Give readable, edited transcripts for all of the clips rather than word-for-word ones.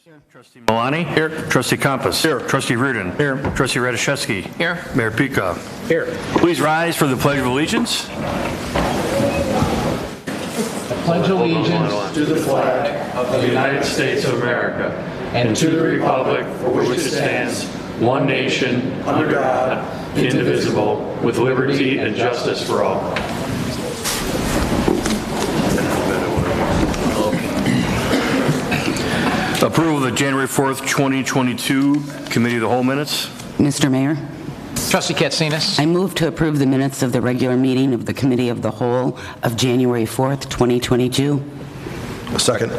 Here. Trustee Milani. Here. Trustee Compass. Here. Trustee Reardon. Here. Trustee Radishevsky. Here. Mayor Pika. Here. Please rise for the Pledge of Allegiance. Pledge allegiance To the flag of the United States of America and to the republic for which it stands, one nation, under God, indivisible, with liberty and justice for all. Approval of the January 4th, 2022 Committee of the Whole minutes. Mr. Mayor, Trustee Katsinas. I move to approve the minutes of the regular meeting of the Committee of the Whole of January 4th, 2022. Second.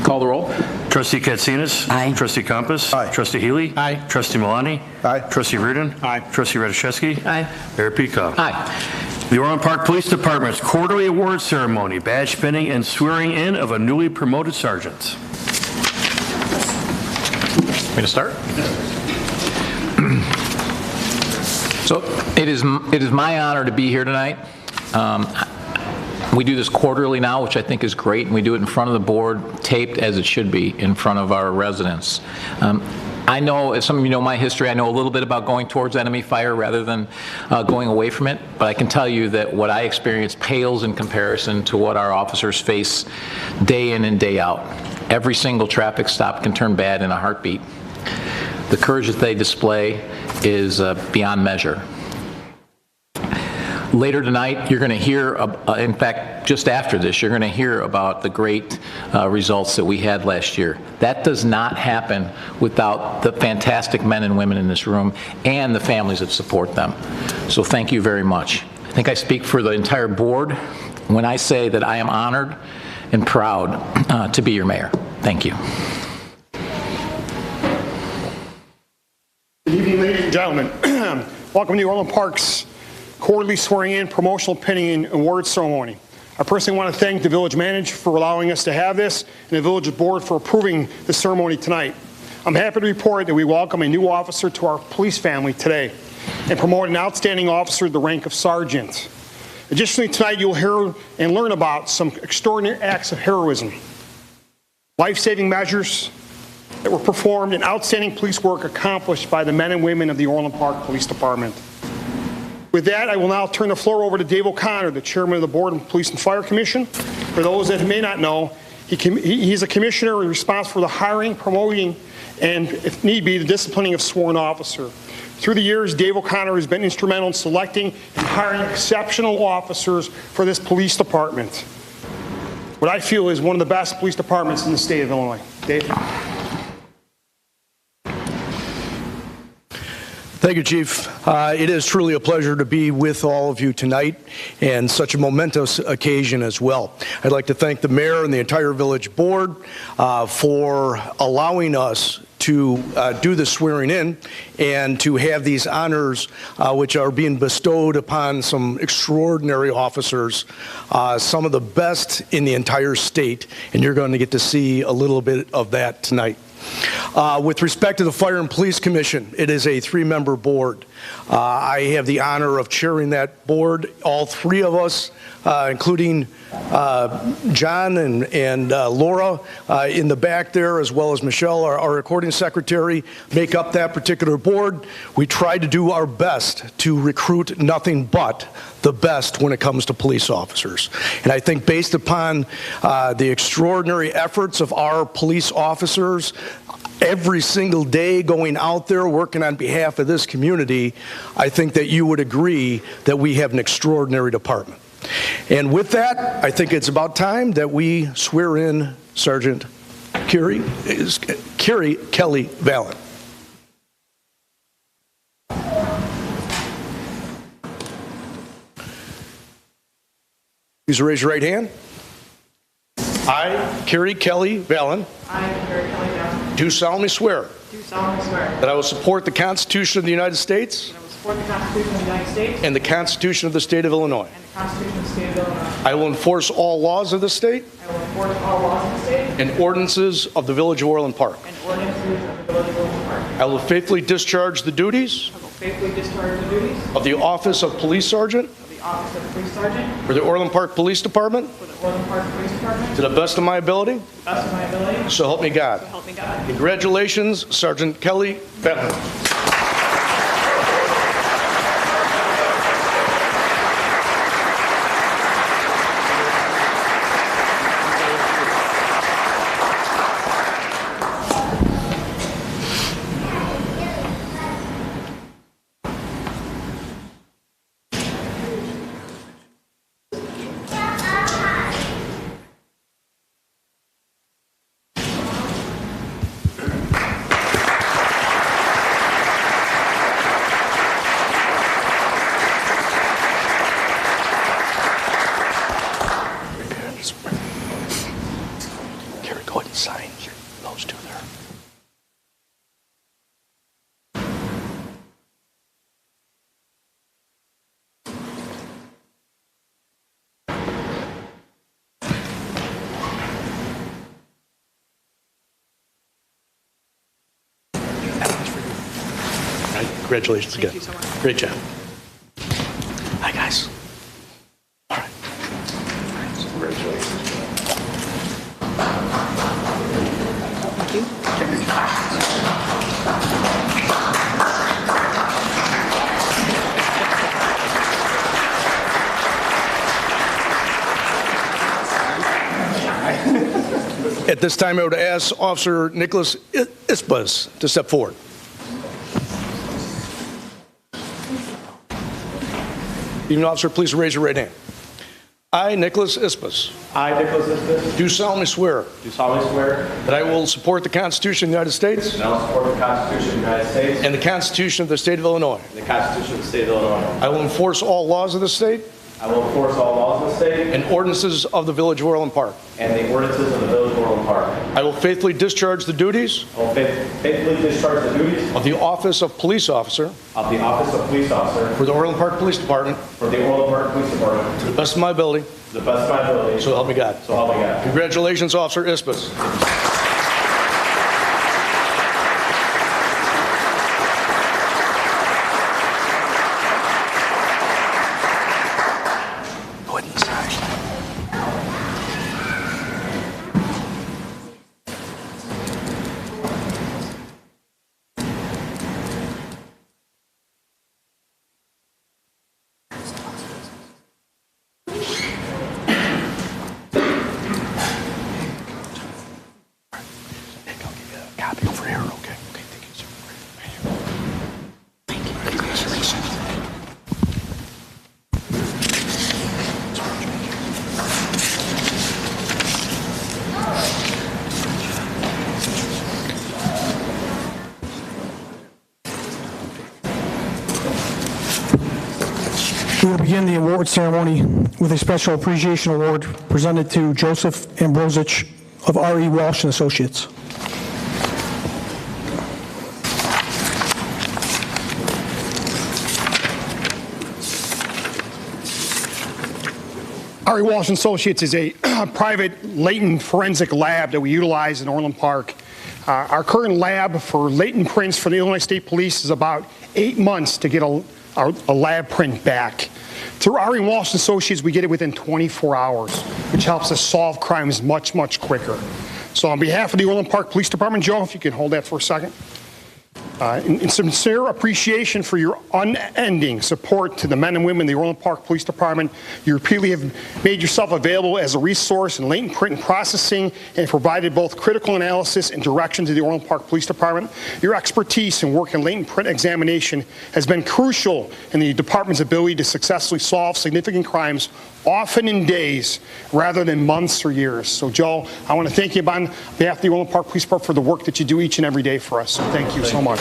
Call the roll. Trustee Katsinas. Aye. Trustee Compass. Aye. Trustee Healy. Aye. Trustee Milani. Aye. Trustee Reardon. Aye. Trustee Radishevsky. Aye. Mayor Pika. Aye. The Orland Park Police Department's quarterly award ceremony, badge pinning, and swearing in of a newly promoted sergeant. Me to start? So it is my honor to be here tonight. We do this quarterly now, which I think is great, and we do it in front of the board, taped as it should be in front of our residents. I know, as some of you know my history, I know a little bit about going towards enemy fire rather than going away from it, but I can tell you that what I experienced pales in comparison to what our officers face day in and day out. Every single traffic stop can turn bad in a heartbeat. The courage that they display is beyond measure. Later tonight, you're going to hear, in fact, just after this, you're going to hear about the great results that we had last year. That does not happen without the fantastic men and women in this room and the families that support them. So thank you very much. I think I speak for the entire board when I say that I am honored and proud to be your mayor. Thank you. Good evening, ladies and gentlemen. Welcome to Orland Park's quarterly swearing-in, promotional pinning, and award ceremony. I personally want to thank the village manager for allowing us to have this and the village board for approving the ceremony tonight. I'm happy to report that we welcome a new officer to our police family today and promote an outstanding officer to the rank of sergeant. Additionally, tonight you'll hear and learn about some extraordinary acts of heroism, life-saving measures that were performed, and outstanding police work accomplished by the men and women of the Orland Park Police Department. With that, I will now turn the floor over to Dave O'Connor, the chairman of the Board of Police and Fire Commission. For those that may not know, he's a commissioner responsible for the hiring, promoting, and if need be, the disciplining of sworn officer. Through the years, Dave O'Connor has been instrumental in selecting and hiring exceptional officers for this police department. What I feel is one of the best police departments in the state of Illinois. Dave? Thank you, Chief. It is truly a pleasure to be with all of you tonight, and such a momentous occasion as well. I'd like to thank the mayor and the entire village board for allowing us to do the swearing in and to have these honors which are being bestowed upon some extraordinary officers, some of the best in the entire state, and you're going to get to see a little bit of that tonight. With respect to the Fire and Police Commission, it is a three-member board. I have the honor of chairing that board. All three of us, including John and Laura in the back there, as well as Michelle, our recording secretary, make up that particular board. We try to do our best to recruit nothing but the best when it comes to police officers. And I think based upon the extraordinary efforts of our police officers, every single day going out there working on behalf of this community, I think that you would agree that we have an extraordinary department. And with that, I think it's about time that we swear in Sergeant Kerry Kelly Vallon. Please raise your right hand. I, Kerry Kelly Vallon, do solemnly swear that I will support the Constitution of the United States and the Constitution of the State of Illinois. I will enforce all laws of the state and ordinances of the Village of Orland Park. I will faithfully discharge the duties of the office of Police Sergeant the office of Police Sergeant for the Orland Park Police Department for the Orland Park Police Department to the best of my ability. to the best of my ability. So help me God. So help me God. Congratulations, Sergeant Kelly Pavement. Gary, go ahead and sign those two there. All right, congratulations again. Thank you so much. Great job. Hi, guys. All right. Congratulations. At this time, I would ask Officer Nicholas Ispas to step forward. Evening, officer, please raise your right hand. I, Nicholas Ispas, I, Nicholas Ispas, do solemnly swear do solemnly swear that I will support the Constitution of the United States that I will support the Constitution of the United States and the Constitution of the State of Illinois. and the Constitution of the State of Illinois. I will enforce all laws of the state I will enforce all laws of the state and ordinances of the Village of Orland Park. and the ordinances of the Village of Orland Park. I will faithfully discharge the duties I will faithfully discharge the duties of the Office of Police Officer of the Office of Police Officer for the Orland Park Police Department for the Orland Park Police Department to the best of my ability, to the best of my ability. so help me God. So help me God. Congratulations, Officer Ispas. Go ahead and sign. Nick, I'll give you a copy over here, okay? Okay, thank you, sir. Right here. Thank you. Congratulations. We will begin the award ceremony with a special appreciation award presented to Joseph Ambrosich of R.E. Walsh and Associates. R.E. Walsh & Associates is a private latent forensic lab that we utilize in Orland Park. Our current lab for latent prints for the Illinois State Police is about 8 months to get a lab print back. Through R.E. Walsh & Associates, we get it within 24 hours, which helps us solve crimes much, much quicker. So on behalf of the Orland Park Police Department, Joe, if you can hold that for a second. In sincere appreciation for your unending support to the men and women of the Orland Park Police Department, you repeatedly have made yourself available as a resource in latent print and processing and provided both critical analysis and direction to the Orland Park Police Department. Your expertise in work in latent print examination has been crucial in the department's ability to successfully solve significant crimes, often in days rather than months or years. So, Joe, I want to thank you on behalf of the Orland Park Police Department for the work that you do each and every day for us. So thank you so much.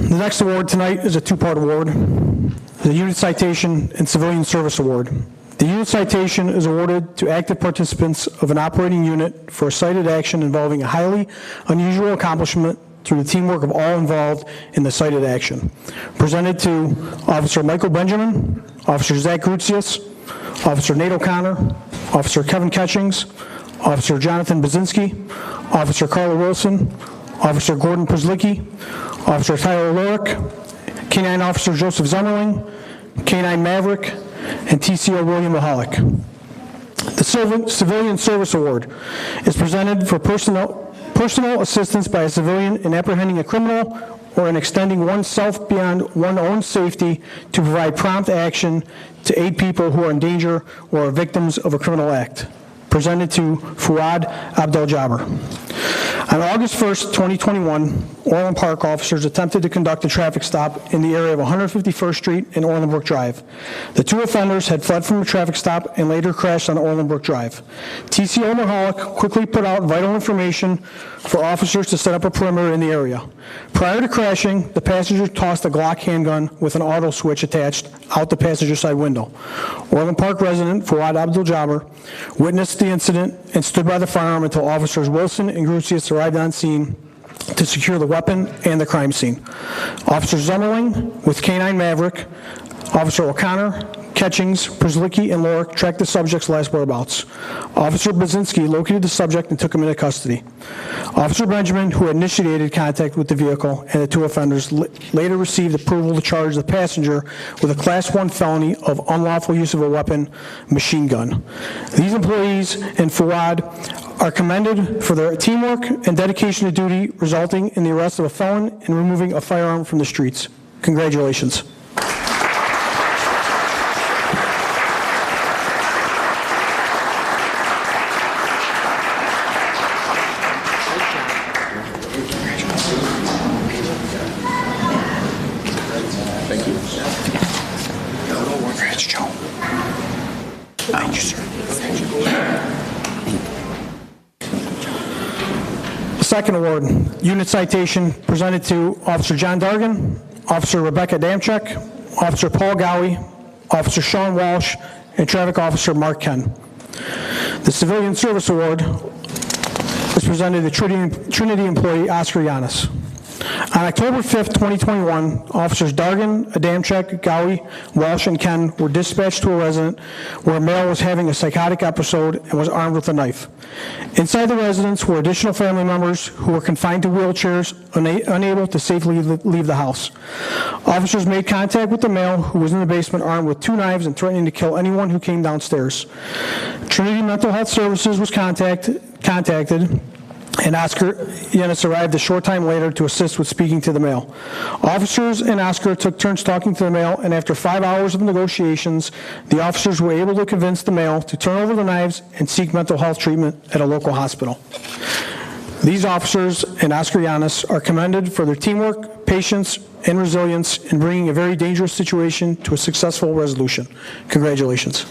The next award tonight is a two-part award, the Unit Citation and Civilian Service Award. The unit citation is awarded to active participants of an operating unit for a cited action involving a highly unusual accomplishment through the teamwork of all involved in the cited action. Presented to Officer Michael Benjamin, Officer Zach Gruzius, Officer Nate O'Connor, Officer Kevin Catchings, Officer Jonathan Bazinski, Officer Carla Wilson, Officer Gordon Przlicki, Officer Tyler Lorick, K-9 Officer Joseph Zummerling, K-9 Maverick, and TCO William Mahalik. The Civilian Service Award is presented for personal assistance by a civilian in apprehending a criminal or in extending oneself beyond one's own safety to provide prompt action to aid people who are in danger or are victims of a criminal act. Presented to Fuad Abdel-Jabbar. On August 1st, 2021, Orland Park officers attempted to conduct a traffic stop in the area of 151st Street and Orland Brook Drive. The two offenders had fled from the traffic stop and later crashed on Orland Brook Drive. TCO Mahalik quickly put out vital information for officers to set up a perimeter in the area. Prior to crashing, the passenger tossed a Glock handgun with an auto switch attached out the passenger side window. Orland Park resident Fuad Abdel-Jabbar witnessed the incident and stood by the firearm until officers Wilson and Grucius arrived on scene to secure the weapon and the crime scene. Officer Zummerling with K-9 Maverick, Officer O'Connor, Catchings, Przlicki, and Lorick tracked the subject's last whereabouts. Officer Bazinski located the subject and took him into custody. Officer Benjamin, who initiated contact with the vehicle and the two offenders, later received approval to charge the passenger with a Class 1 felony of unlawful use of a weapon, machine gun. These employees and Fuad are commended for their teamwork and dedication to duty, resulting in the arrest of a felon and removing a firearm from the streets. Congratulations. Second award, unit citation presented to Officer John Dargan, Officer Rebecca Damchek, Officer Paul Gowie, Officer Sean Walsh, and Traffic Officer Mark Ken. The Civilian Service Award is presented to Trinity employee Oscar Yanis. On October 5th, 2021, Officers Dargan, Adamczyk, Gowie, Walsh, and Ken were dispatched to a resident where a male was having a psychotic episode and was armed with a knife. Inside the residence were additional family members who were confined to wheelchairs, unable to safely leave the house. Officers made contact with the male who was in the basement armed with 2 knives and threatening to kill anyone who came downstairs. Trinity Mental Health Services was contacted, and Oscar Yanis arrived a short time later to assist with speaking to the male. Officers and Oscar took turns talking to the male, and after 5 hours of negotiations, the officers were able to convince the male to turn over the knives and seek mental health treatment at a local hospital. These officers and Oscar Yanis are commended for their teamwork, patience, and resilience in bringing a very dangerous situation to a successful resolution. Congratulations.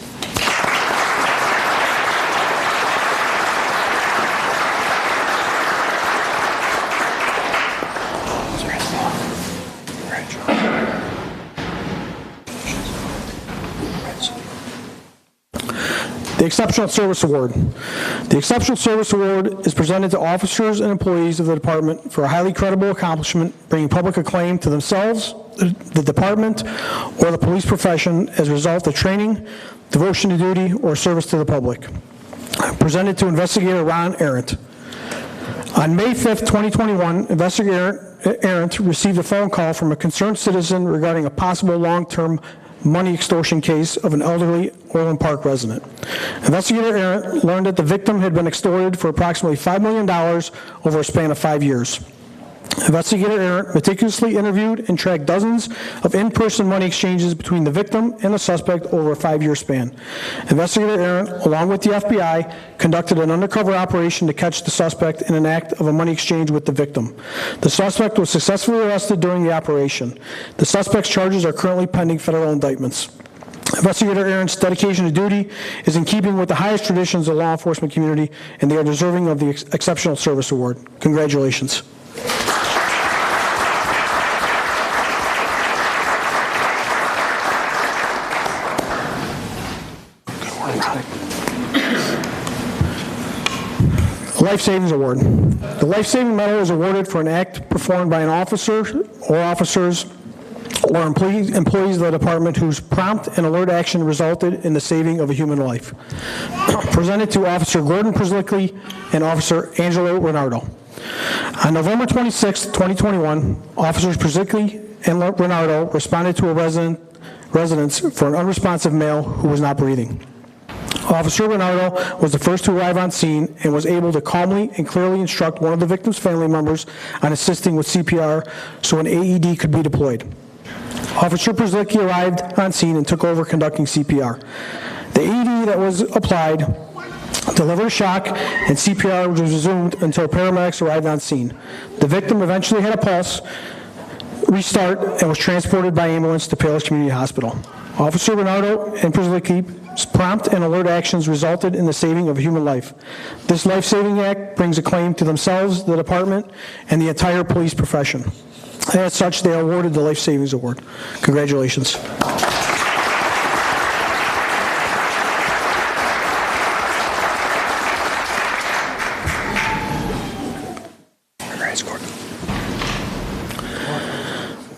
The Exceptional Service Award. The Exceptional Service Award is presented to officers and employees of the department for a highly credible accomplishment, bringing public acclaim to themselves, the department, or the police profession as a result of training, devotion to duty, or service to the public. Presented to Investigator Ron Arendt. On May 5th, 2021, Investigator Arendt received a phone call from a concerned citizen regarding a possible long-term money extortion case of an elderly Orland Park resident. Investigator Arendt learned that the victim had been extorted for approximately $5 million over a span of 5 years. Investigator Arendt meticulously interviewed and tracked dozens of in-person money exchanges between the victim and the suspect over a 5-year span. Investigator Arendt, along with the FBI, conducted an undercover operation to catch the suspect in an act of a money exchange with the victim. The suspect was successfully arrested during the operation. The suspect's charges are currently pending federal indictments. Investigator Arendt's dedication to duty is in keeping with the highest traditions of the law enforcement community, and they are deserving of the Exceptional Service Award. Congratulations. Life Savings Award. The Life Saving Medal is awarded for an act performed by an officer or officers or employees of the department whose prompt and alert action resulted in the saving of a human life. Presented to Officer Gordon Przlikli and Officer Angelo Renardo. On November 26, 2021, Officers Przlikli and Renardo responded to a residence for an unresponsive male who was not breathing. Officer Renardo was the first to arrive on scene and was able to calmly and clearly instruct one of the victim's family members on assisting with CPR so an AED could be deployed. Officer Przlikli arrived on scene and took over conducting CPR. The AED that was applied delivered a shock, and CPR was resumed until paramedics arrived on scene. The victim eventually had a pulse restart and was transported by ambulance to Palos Community Hospital. Officer Renardo and Przlikli's prompt and alert actions resulted in the saving of a human life. This life-saving act brings acclaim to themselves, the department, and the entire police profession. As such, they are awarded the Life Savings Award. Congratulations.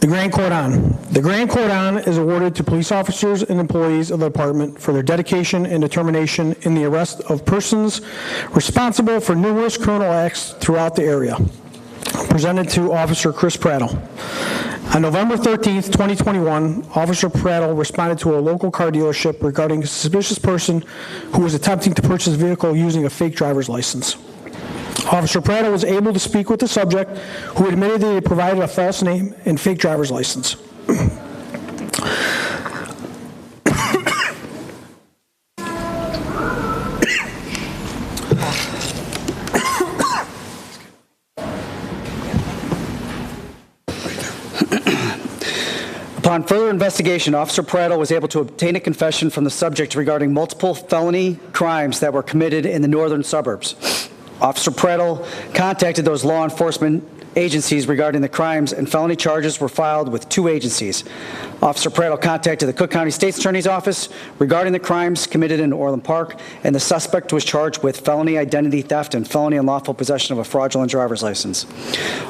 The Grand Cordon. The Grand Cordon is awarded to police officers and employees of the department for their dedication and determination in the arrest of persons responsible for numerous criminal acts throughout the area. Presented to Officer Chris Prattle. On November 13th, 2021, Officer Prattle responded to a local car dealership regarding a suspicious person who was attempting to purchase a vehicle using a fake driver's license. Officer Prattle was able to speak with the subject, who admitted that he had provided a false name and fake driver's license. Upon further investigation, Officer Prattle was able to obtain a confession from the subject regarding multiple felony crimes that were committed in the northern suburbs. Officer Prattle contacted those law enforcement agencies regarding the crimes, and felony charges were filed with 2 agencies. Officer Prattle contacted the Cook County State's Attorney's Office regarding the crimes committed in Orland Park, and the suspect was charged with felony identity theft and felony unlawful possession of a fraudulent driver's license.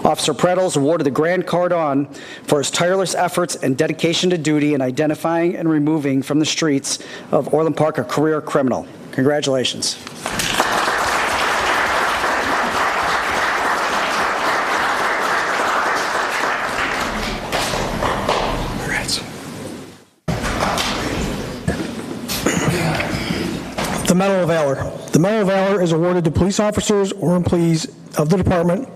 Officer Prattle is awarded the Grand Cordon for his tireless efforts and dedication to duty in identifying and removing from the streets of Orland Park a career criminal. Congratulations. The Medal of Valor. The Medal of Valor is awarded to police officers or employees of the department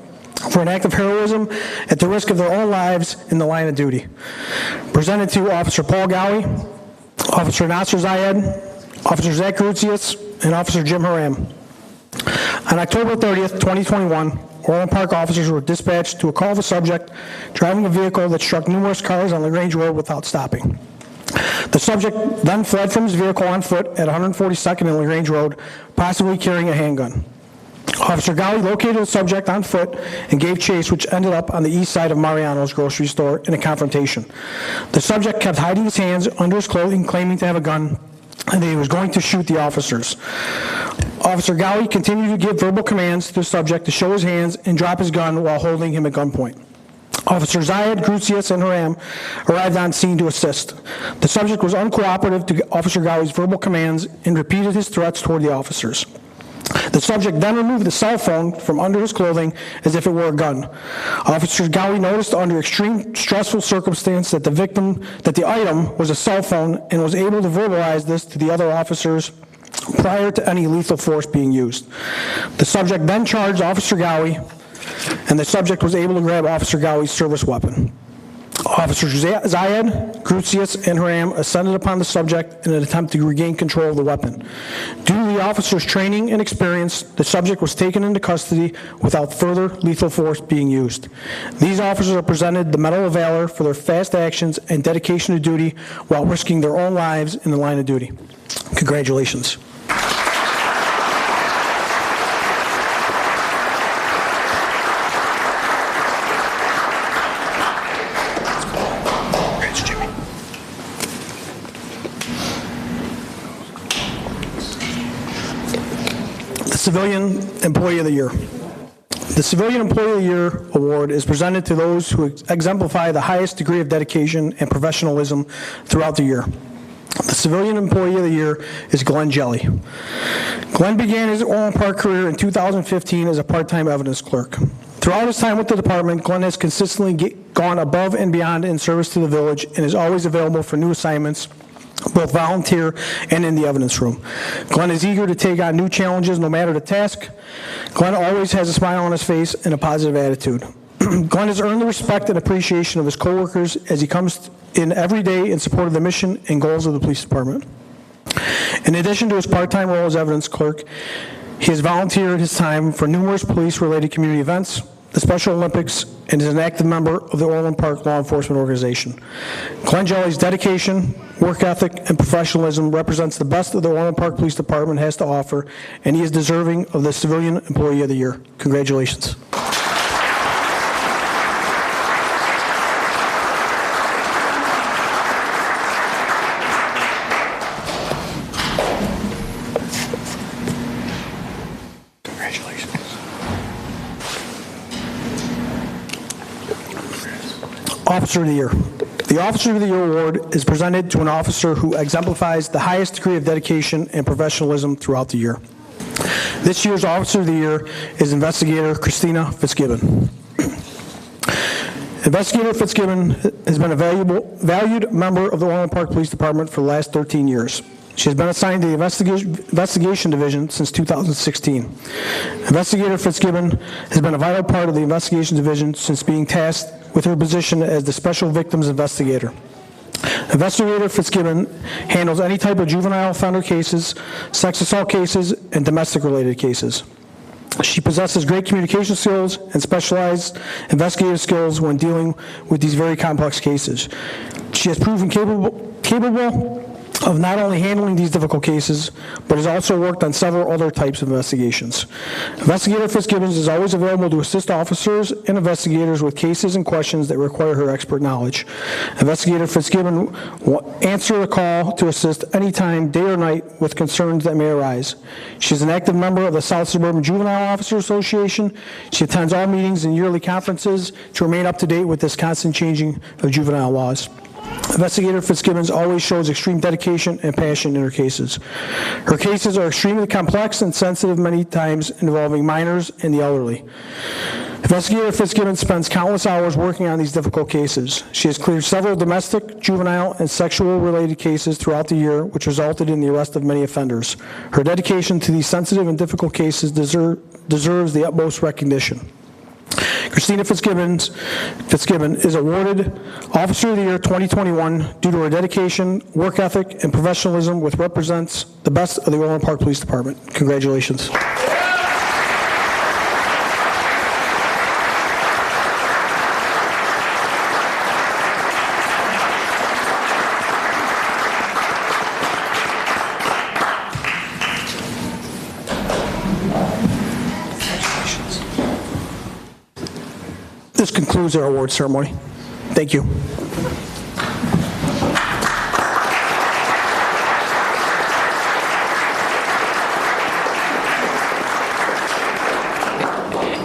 for an act of heroism at the risk of their own lives in the line of duty. Presented to Officer Paul Gowie, Officer Nasser Zayed, Officer Zach Gruzius, and Officer Jim Haram. On October 30th, 2021, Orland Park officers were dispatched to a call of a subject driving a vehicle that struck numerous cars on LaGrange Road without stopping. The subject then fled from his vehicle on foot at 142nd and LaGrange Road, possibly carrying a handgun. Officer Gowie located the subject on foot and gave chase, which ended up on the east side of Mariano's grocery store in a confrontation. The subject kept hiding his hands under his clothing, claiming to have a gun, and that he was going to shoot the officers. Officer Gowie continued to give verbal commands to the subject to show his hands and drop his gun while holding him at gunpoint. Officer Zayed, Gruzius, and Haram arrived on scene to assist. The subject was uncooperative to Officer Gowie's verbal commands and repeated his threats toward the officers. The subject then removed the cell phone from under his clothing as if it were a gun. Officer Gowie noticed under extreme stressful circumstance that the item was a cell phone, and was able to verbalize this to the other officers prior to any lethal force being used. The subject then charged Officer Gowie, and the subject was able to grab Officer Gowie's service weapon. Officers Zayed, Gruzius, and Haram ascended upon the subject in an attempt to regain control of the weapon. Due to the officers' training and experience, the subject was taken into custody without further lethal force being used. These officers are presented the Medal of Valor for their fast actions and dedication to duty while risking their own lives in the line of duty. Congratulations. Civilian Employee of the Year. The Civilian Employee of the Year Award is presented to those who exemplify the highest degree of dedication and professionalism throughout the year. The Civilian Employee of the Year is Glenn Jelly. Glenn began his Orland Park career in 2015 as a part-time evidence clerk. Throughout his time with the department, Glenn has consistently gone above and beyond in service to the village and is always available for new assignments, both volunteer and in the evidence room. Glenn is eager to take on new challenges no matter the task. Glenn always has a smile on his face and a positive attitude. Glenn has earned the respect and appreciation of his coworkers as he comes in every day in support of the mission and goals of the police department. In addition to his part-time role as evidence clerk, he has volunteered his time for numerous police-related community events, the Special Olympics, and is an active member of the Orland Park Law Enforcement Organization. Glenn Jelly's dedication, work ethic, and professionalism represents the best of the Orland Park Police Department has to offer, and he is deserving of the Civilian Employee of the Year. Congratulations. Officer of the Year. The Officer of the Year Award is presented to an officer who exemplifies the highest degree of dedication and professionalism throughout the year. This year's Officer of the Year is Investigator Christina Fitzgibbon. Investigator Fitzgibbon has been a valued member of the Orland Park Police Department for the last 13 years. She has been assigned to the Investigation Division since 2016. Investigator Fitzgibbon has been a vital part of the Investigation Division since being tasked with her position as the Special Victims Investigator. Investigator Fitzgibbon handles any type of juvenile offender cases, sex assault cases, and domestic-related cases. She possesses great communication skills and specialized investigative skills when dealing with these very complex cases. She has proven capable of not only handling these difficult cases, but has also worked on several other types of investigations. Investigator Fitzgibbons is always available to assist officers and investigators with cases and questions that require her expert knowledge. Investigator Fitzgibbon will answer a call to assist anytime, day or night, with concerns that may arise. She is an active member of the South Suburban Juvenile Officer Association. She attends all meetings and yearly conferences to remain up to date with this constant changing of juvenile laws. Investigator Fitzgibbons always shows extreme dedication and passion in her cases. Her cases are extremely complex and sensitive, many times involving minors and the elderly. Investigator Fitzgibbons spends countless hours working on these difficult cases. She has cleared several domestic, juvenile, and sexual-related cases throughout the year, which resulted in the arrest of many offenders. Her dedication to these sensitive and difficult cases deserves the utmost recognition. Christina Fitzgibbon is awarded Officer of the Year 2021 due to her dedication, work ethic, and professionalism, which represents the best of the Orland Park Police Department. Congratulations. This concludes our award ceremony. Thank you.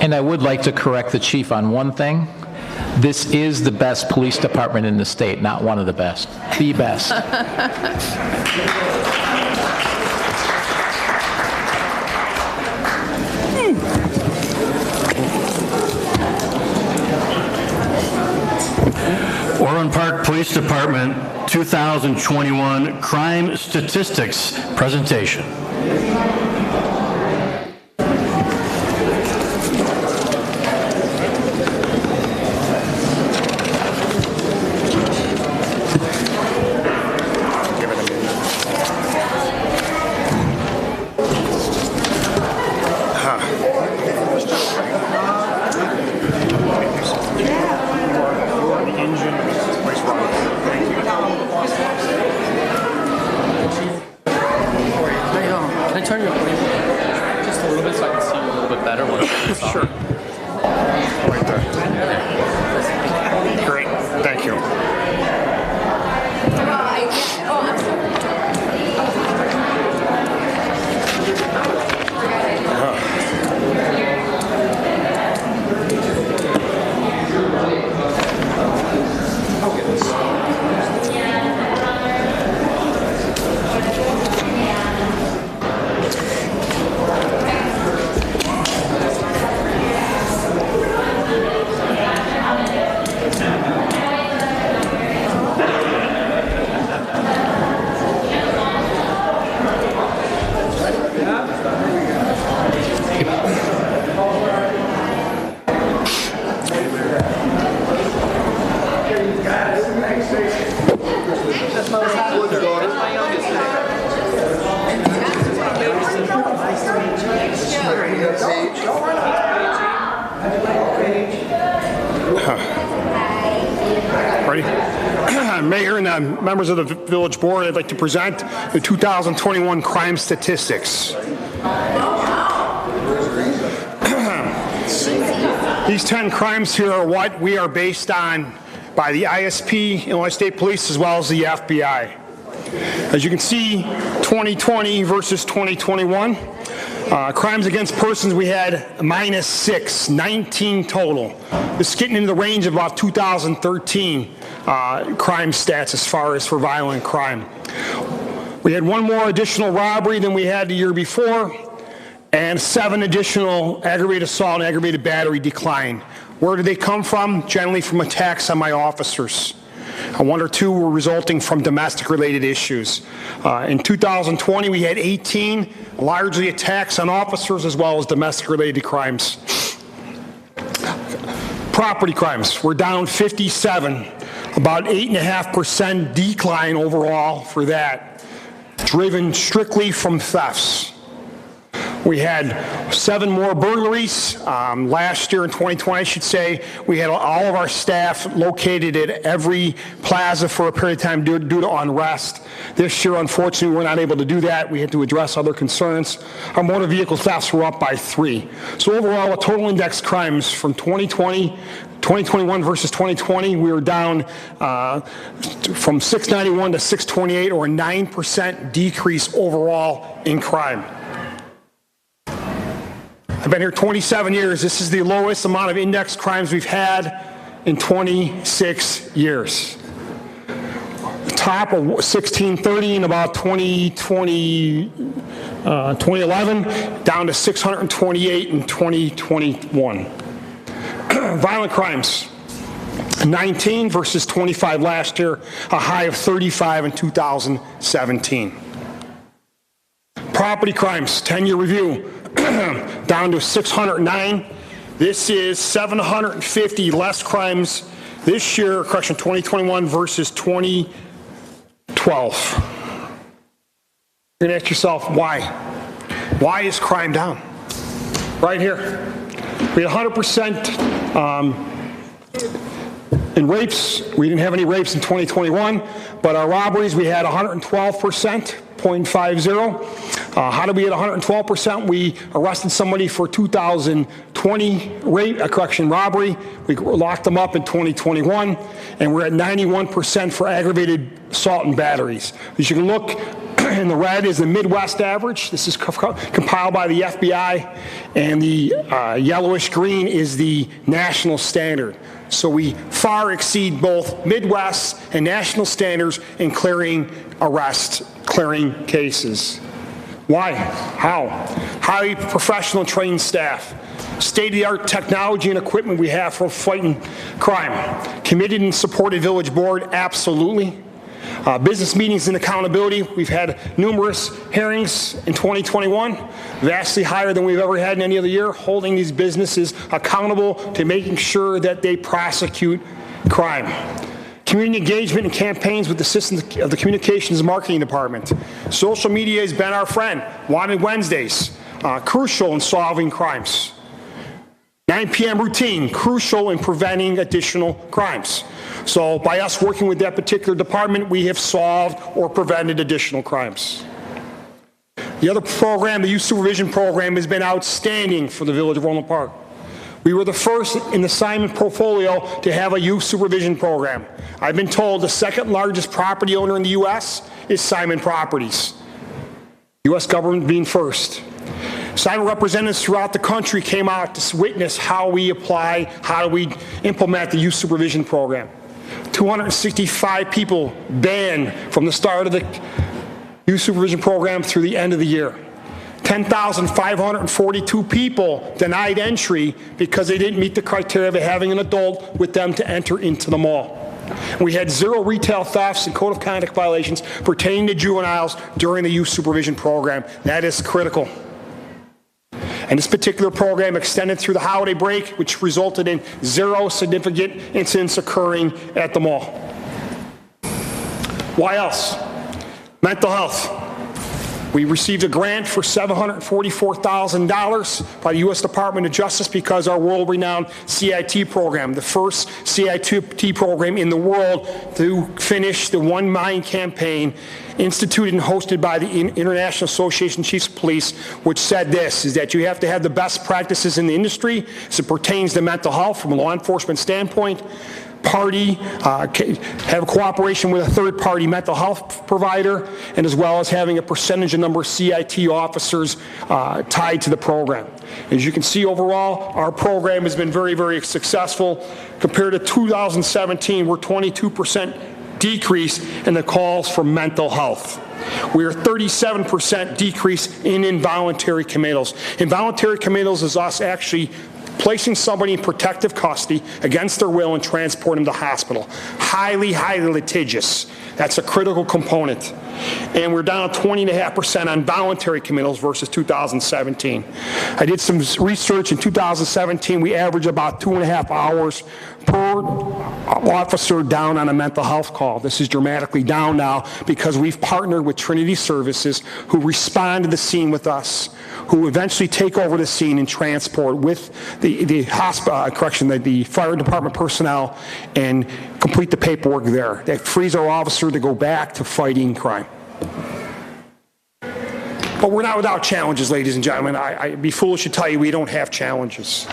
And I would like to correct the chief on one thing. This is the best police department in the state, not one of the best. The best. Orland Park Police Department 2021 Crime Statistics Presentation. Sure. Right there. Great. Thank you. members of the Village Board, I'd like to present the 2021 crime statistics. These 10 crimes here are what we are based on by the ISP, Illinois State Police, as well as the FBI. As you can see, 2020 versus 2021, crimes against persons, we had -6, 19 total. This is getting into the range of about 2013 crime stats as far as for violent crime. We had one more additional robbery than we had the year before, and 7 additional aggravated assault and aggravated battery decline. Where did they come from? Generally from attacks on my officers. 1 or 2 were resulting from domestic-related issues. In 2020, we had 18, largely attacks on officers as well as domestic-related crimes. Property crimes, we're down 57, about 8.5% decline overall for that, driven strictly from thefts. We had 7 more burglaries. Last year in 2020, I should say, we had all of our staff located at every plaza for a period of time due to unrest. This year, unfortunately, we were not able to do that. We had to address other concerns. Our motor vehicle thefts were up by 3. So overall, the total index crimes from 2021 versus 2020, we were down from 691 to 628, or a 9% decrease overall in crime. I've been here 27 years. This is the lowest amount of index crimes we've had in 26 years. The top of 1630 in about 2011, down to 628 in 2021. Violent crimes, 19 versus 25 last year, a high of 35 in 2017. Property crimes, 10-year review, down to 609. This is 750 less crimes this year, 2021 versus 2012. You're gonna ask yourself, why? Why is crime down? Right here. We had 100% in rapes. We didn't have any rapes in 2021, but our robberies, we had 112%. 0.50. How did we get 112%? We arrested somebody for 2020 robbery. We locked them up in 2021, and we're at 91% for aggravated assault and batteries. As you can look, in the red is the Midwest average. This is compiled by the FBI, and the yellowish green is the national standard. So we far exceed both Midwest and national standards in clearing arrests, clearing cases. Why? How? Highly professional trained staff. State-of-the-art technology and equipment we have for fighting crime. Committed and supported village board, absolutely. Business meetings and accountability. We've had numerous hearings in 2021, vastly higher than we've ever had in any other year, holding these businesses accountable to making sure that they prosecute crime. Community engagement and campaigns with the assistance of the Communications and Marketing Department. Social media has been our friend. Wanted Wednesdays, crucial in solving crimes. 9 p.m. routine, crucial in preventing additional crimes. So by us working with that particular department, we have solved or prevented additional crimes. The other program, the youth supervision program, has been outstanding for the Village of Orland Park. We were the first in the Simon portfolio to have a youth supervision program. I've been told the second largest property owner in the U.S. is Simon Properties. U.S. government being first. Simon representatives throughout the country came out to witness how we apply, how we implement the youth supervision program. 265 people banned from the start of the youth supervision program through the end of the year. 10,542 people denied entry because they didn't meet the criteria of having an adult with them to enter into the mall. We had 0 retail thefts and code of conduct violations pertaining to juveniles during the youth supervision program. That is critical. And this particular program extended through the holiday break, which resulted in 0 significant incidents occurring at the mall. Why else? Mental health. We received a grant for $744,000 by the U.S. Department of Justice because our world-renowned CIT program, the first CIT program in the world to finish the One Mind campaign instituted and hosted by the International Association of Chiefs of Police, which said this, is that you have to have the best practices in the industry as it pertains to mental health from a law enforcement standpoint, have cooperation with a third-party mental health provider, and as well as having a percentage of number of CIT officers tied to the program. As you can see, overall, our program has been very, very successful. Compared to 2017, we're 22% decrease in the calls for mental health. We are 37% decrease in involuntary committals. Involuntary committals is us actually placing somebody in protective custody against their will and transporting them to hospital. Highly, highly litigious. That's a critical component. And we're down 20.5% on voluntary committals versus 2017. I did some research in 2017. We averaged about 2.5 hours per officer down on a mental health call. This is dramatically down now because we've partnered with Trinity Services, who respond to the scene with us, who eventually take over the scene and transport with the fire department personnel and complete the paperwork there. That frees our officer to go back to fighting crime. But we're not without challenges, ladies and gentlemen. I'd be foolish to tell you we don't have challenges.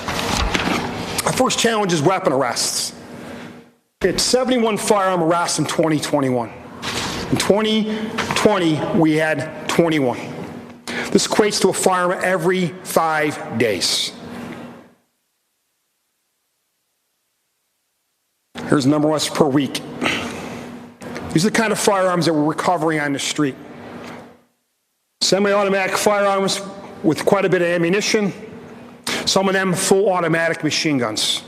Our first challenge is weapon arrests. We had 71 firearm arrests in 2021. In 2020, we had 21. This equates to a firearm every 5 days. Here's the number per week. These are the kind of firearms that we're recovering on the street. Semi-automatic firearms with quite a bit of ammunition, some of them full automatic machine guns.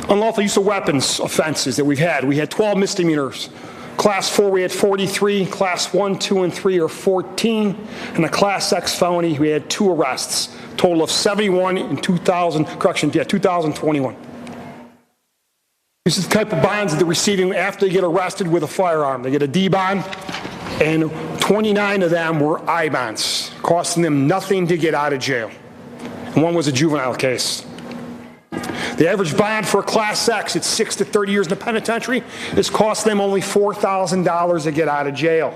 Unlawful use of weapons offenses that we've had. We had 12 misdemeanors. Class 4, we had 43. Class 1, 2, and 3 are 14. And a Class X felony, we had 2 arrests. Total of 71 in 2021. This is the type of bonds that they're receiving after they get arrested with a firearm. They get a D bond, and 29 of them were I bonds, costing them nothing to get out of jail. And one was a juvenile case. The average bond for a Class X, it's 6 to 30 years in the penitentiary, is costing them only $4,000 to get out of jail.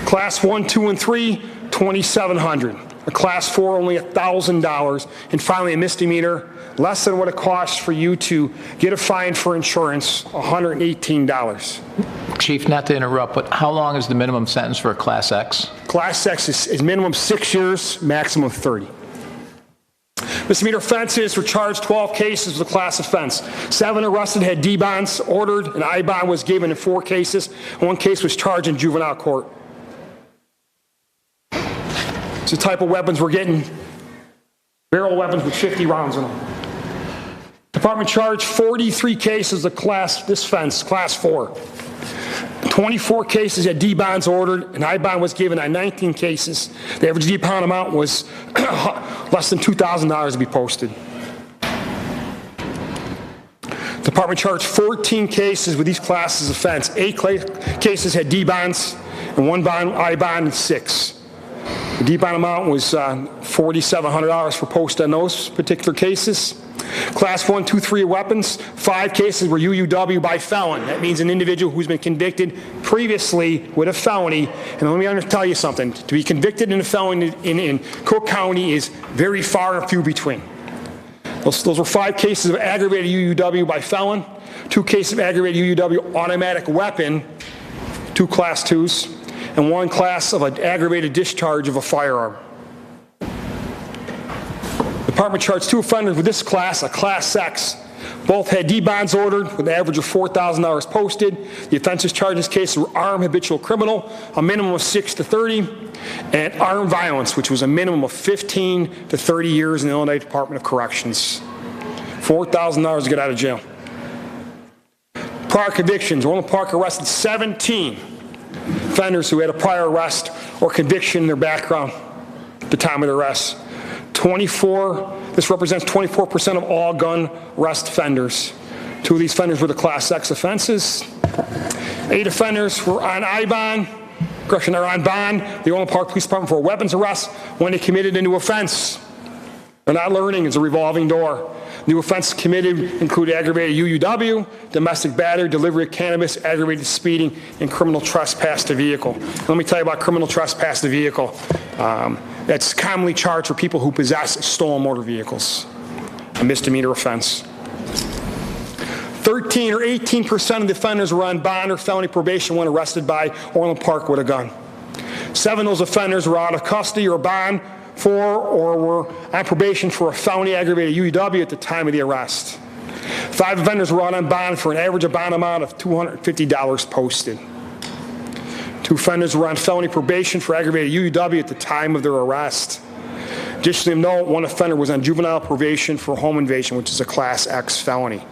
Class 1, 2, and 3, $2,700. A Class 4, only $1,000. And finally, a misdemeanor, less than what it costs for you to get a fine for insurance, $118. Chief, not to interrupt, but how long is the minimum sentence for a Class X? Class X is minimum 6 years, maximum 30. Misdemeanor offenses were charged 12 cases with a class offense. 7 arrested had D bonds ordered, an I bond was given in 4 cases. 1 case was charged in juvenile court. It's the type of weapons we're getting. Barrel weapons with 50 rounds in them. Department charged 43 cases of this offense, Class 4. 24 cases had D bonds ordered, and I bond was given on 19 cases. The average D bond amount was less than $2,000 to be posted. Department charged 14 cases with these classes of offense. 8 cases had D bonds, and 1 bond, I bond, and 6. The D bond amount was $4,700 for post on those particular cases. Class 1, 2, 3 weapons, 5 cases were UUW by felon. That means an individual who's been convicted previously with a felony. And let me tell you something. To be convicted in a felony in Cook County is very far and few between. Those were 5 cases of aggravated UUW by felon, 2 cases of aggravated UUW automatic weapon, 2 Class 2s, and 1 class of an aggravated discharge of a firearm. The department charged 2 offenders with this class, a Class X. Both had D bonds ordered with an average of $4,000 posted. The offenses charged in this case were armed habitual criminal, a minimum of 6 to 30, and armed violence, which was a minimum of 15 to 30 years in the Illinois Department of Corrections. $4,000 to get out of jail. Prior convictions. Orland Park arrested 17 offenders who had a prior arrest or conviction in their background at the time of the arrest. This represents 24% of all gun arrest offenders. 2 of these offenders were the Class X offenses. 8 offenders were on I bond. Correction, are on bond, the Orland Park Police Department for a weapons arrest when they committed a new offense. They're not learning, it's a revolving door. New offenses committed include aggravated UUW, domestic battery, delivery of cannabis, aggravated speeding, and criminal trespass to vehicle. And let me tell you about criminal trespass to vehicle. That's commonly charged for people who possess stolen motor vehicles, a misdemeanor offense. 13 or 18% of the offenders were on bond or felony probation when arrested by Orland Park with a gun. 7 of those offenders were out of custody or bond for or were on probation for a felony aggravated UUW at the time of the arrest. 5 offenders were out on bond for an average bond amount of $250 posted. 2 offenders were on felony probation for aggravated UUW at the time of their arrest. Additionally, note, 1 offender was on juvenile probation for home invasion, which is a Class X felony.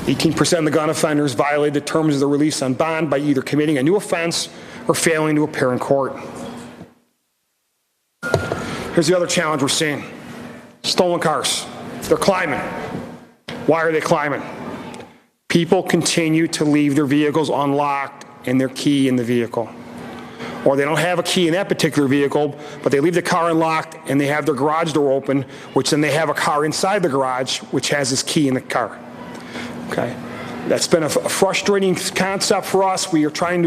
18% of the gun offenders violated the terms of the release on bond by either committing a new offense or failing to appear in court. Here's the other challenge we're seeing. Stolen cars. They're climbing. Why are they climbing? People continue to leave their vehicles unlocked and their key in the vehicle. Or they don't have a key in that particular vehicle, but they leave the car unlocked and they have their garage door open, which then they have a car inside the garage, which has this key in the car. Okay. That's been a frustrating concept for us. We are trying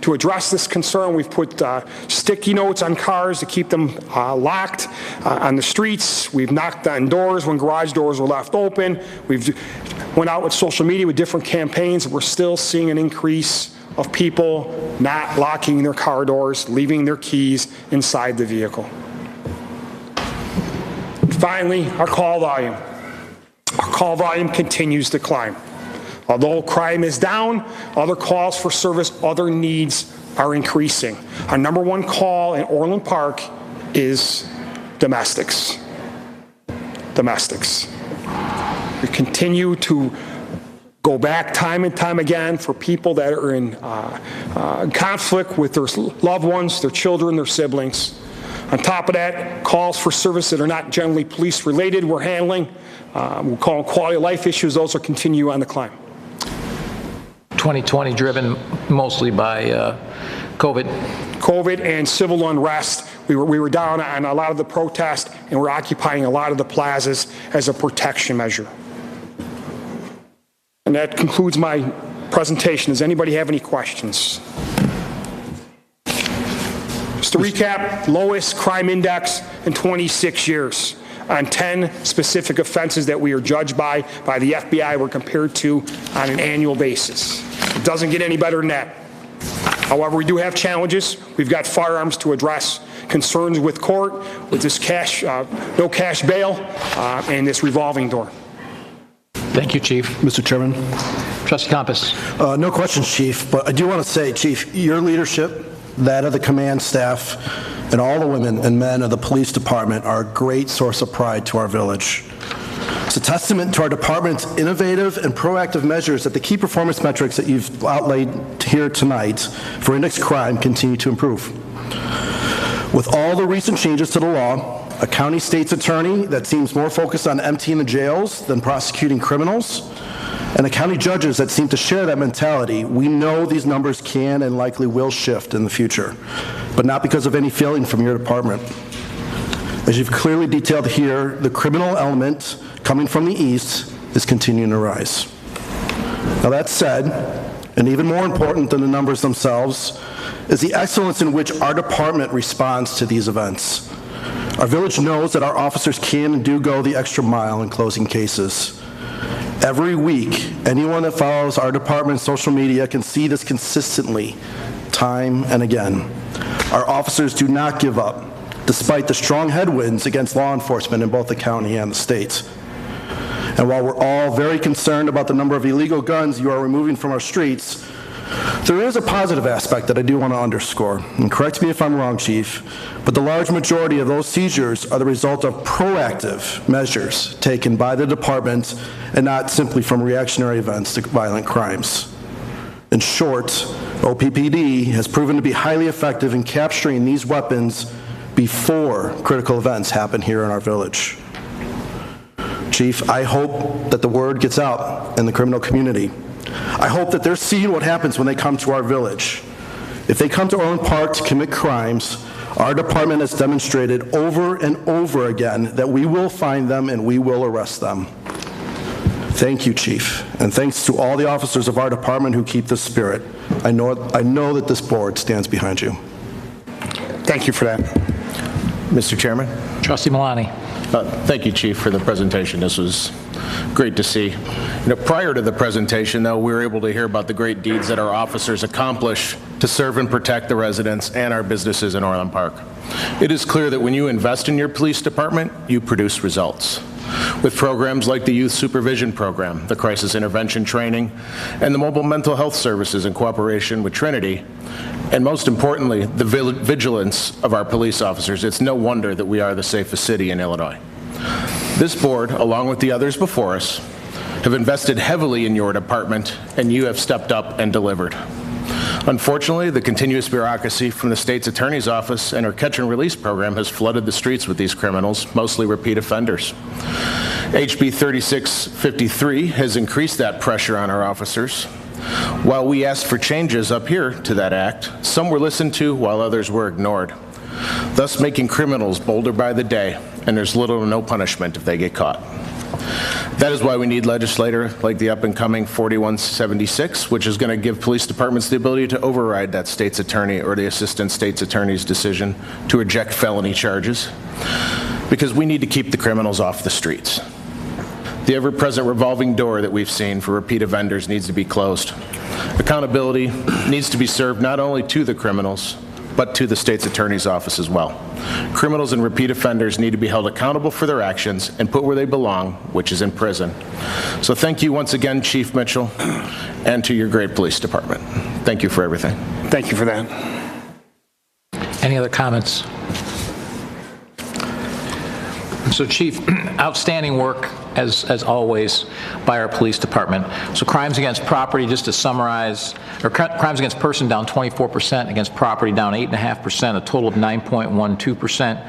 to address this concern. We've put sticky notes on cars to keep them locked on the streets. We've knocked on doors when garage doors were left open. We've went out with social media with different campaigns. We're still seeing an increase of people not locking their car doors, leaving their keys inside the vehicle. And finally, our call volume. Our call volume continues to climb. Although crime is down, other calls for service, other needs are increasing. Our #1 call in Orland Park is domestics. Domestics. We continue to go back time and time again for people that are in conflict with their loved ones, their children, their siblings. On top of that, calls for service that are not generally police related we're handling. We'll call them quality of life issues. Those will continue on the climb. 2020 driven mostly by COVID. COVID and civil unrest. We were down on a lot of the protests, and we're occupying a lot of the plazas as a protection measure. And that concludes my presentation. Does anybody have any questions? Just to recap, lowest crime index in 26 years. On 10 specific offenses that we are judged by the FBI, we're compared to on an annual basis. It doesn't get any better than that. However, we do have challenges. We've got firearms to address, concerns with court, with this no cash bail, and this revolving door. Thank you, Chief. Mr. Chairman. Trustee Compass. No questions, Chief, but I do want to say, Chief, your leadership, that of the command staff, and all the women and men of the police department are a great source of pride to our village. It's a testament to our department's innovative and proactive measures that the key performance metrics that you've outlaid here tonight for index crime continue to improve. With all the recent changes to the law, a county state's attorney that seems more focused on emptying the jails than prosecuting criminals, and the county judges that seem to share that mentality, we know these numbers can and likely will shift in the future, but not because of any failing from your department. As you've clearly detailed here, the criminal element coming from the east is continuing to rise. Now that said, and even more important than the numbers themselves, is the excellence in which our department responds to these events. Our village knows that our officers can and do go the extra mile in closing cases. Every week, anyone that follows our department's social media can see this consistently, time and again. Our officers do not give up, despite the strong headwinds against law enforcement in both the county and the state. And while we're all very concerned about the number of illegal guns you are removing from our streets, there is a positive aspect that I do want to underscore. And correct me if I'm wrong, Chief, but the large majority of those seizures are the result of proactive measures taken by the department and not simply from reactionary events to violent crimes. In short, OPPD has proven to be highly effective in capturing these weapons before critical events happen here in our village. Chief, I hope that the word gets out in the criminal community I hope that they're seeing what happens when they come to our village. If they come to Orland Park to commit crimes, our department has demonstrated over and over again that we will find them and we will arrest them. Thank you, Chief, and thanks to all the officers of our department who keep this spirit. I know that this board stands behind you. Thank you for that. Mr. Chairman? Trustee Milani. Thank you, Chief, for the presentation. This was great to see. Prior to the presentation, though, we were able to hear about the great deeds that our officers accomplish to serve and protect the residents and our businesses in Orland Park. It is clear that when you invest in your police department, you produce results. With programs like the Youth Supervision Program, the Crisis Intervention Training, and the Mobile Mental Health Services in cooperation with Trinity, and most importantly, the vigilance of our police officers, it's no wonder that we are the safest city in Illinois. This board, along with the others before us, have invested heavily in your department, and you have stepped up and delivered. Unfortunately, the continuous bureaucracy from the state's attorney's office and our catch and release program has flooded the streets with these criminals, mostly repeat offenders. HB 3653 has increased that pressure on our officers. While we asked for changes up here to that act, some were listened to while others were ignored, thus making criminals bolder by the day, and there's little to no punishment if they get caught. That is why we need legislator like the up-and-coming 4176, which is going to give police departments the ability to override that state's attorney or the assistant state's attorney's decision to reject felony charges, because we need to keep the criminals off the streets. The ever-present revolving door that we've seen for repeat offenders needs to be closed. Accountability needs to be served not only to the criminals, but to the state's attorney's office as well. Criminals and repeat offenders need to be held accountable for their actions and put where they belong, which is in prison. So thank you once again, Chief Mitchell, and to your great police department. Thank you for everything. Thank you for that. Any other comments? So, Chief, outstanding work, as always, by our police department. So crimes against property, just to summarize, or crimes against person down 24%, against property down 8.5%, a total of 9.12%.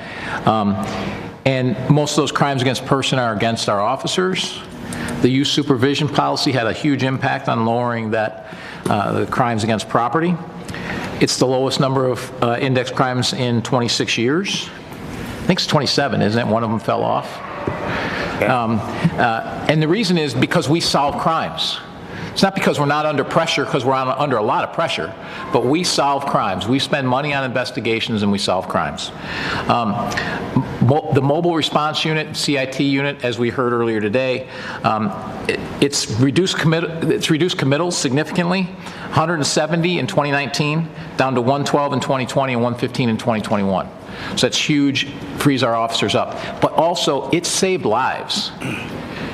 And most of those crimes against person are against our officers. The youth supervision policy had a huge impact on lowering that, the crimes against property. It's the lowest number of index crimes in 26 years. I think it's 27, isn't it? One of them fell off. And the reason is because we solve crimes. It's not because we're not under pressure, because we're under a lot of pressure, but we solve crimes. We spend money on investigations and we solve crimes. The mobile response unit, CIT unit, as we heard earlier today, it's reduced committals significantly, 170 in 2019, down to 112 in 2020 and 115 in 2021. So that's huge, frees our officers up. But also, it saved lives.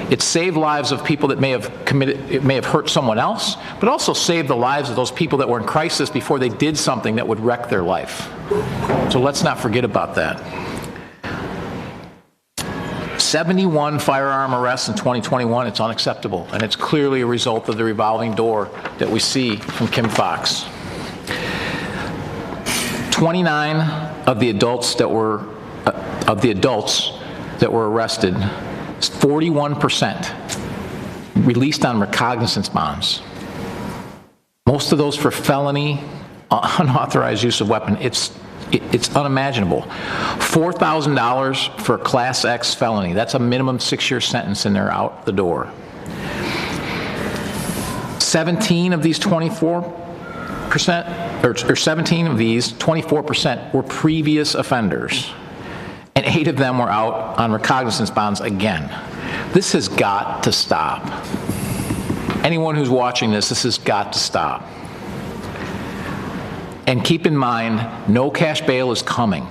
It saved lives of people that may have hurt someone else, but also saved the lives of those people that were in crisis before they did something that would wreck their life. So let's not forget about that. 71 firearm arrests in 2021, it's unacceptable, and it's clearly a result of the revolving door that we see from Kim Foxx. 29 of the adults that were arrested, 41% released on recognizance bonds. Most of those for felony, unauthorized use of weapon. It's unimaginable. $4,000 for a Class X felony. That's a minimum 6-year sentence and they're out the door. 17 of these 24%, or 17 of these, 24% were previous offenders. And 8 of them were out on recognizance bonds again. This has got to stop. Anyone who's watching this has got to stop. And keep in mind, no cash bail is coming.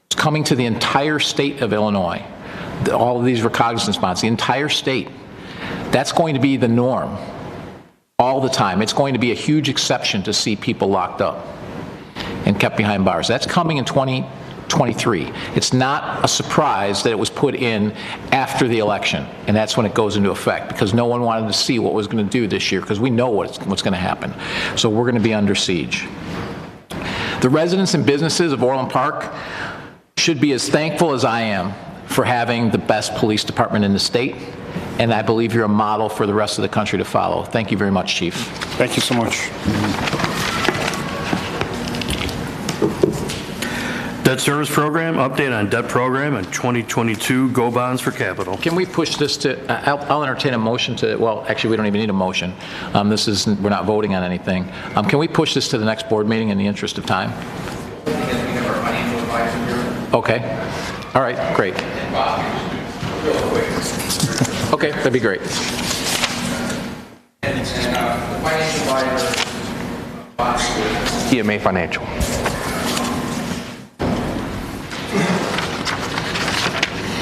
It's coming to the entire state of Illinois. All of these recognizance bonds, the entire state. That's going to be the norm all the time. It's going to be a huge exception to see people locked up and kept behind bars. That's coming in 2023. It's not a surprise that it was put in after the election, and that's when it goes into effect, because no one wanted to see what was going to do this year, because we know what's going to happen. So we're going to be under siege. The residents and businesses of Orland Park should be as thankful as I am for having the best police department in the state and I believe you're a model for the rest of the country to follow. Thank you very much, Chief. Thank you so much. Debt service program, update on debt program and 2022 Go Bonds for Capital. Can we push this to, I'll entertain a motion to, well, actually, we don't even need a motion. This is, we're not voting on anything. Can we push this to the next board meeting in the interest of time? Because we have our financial advisor here. Okay. All right, great. Real quick. Okay, that'd be great. And the financial advisor, EMA Financial.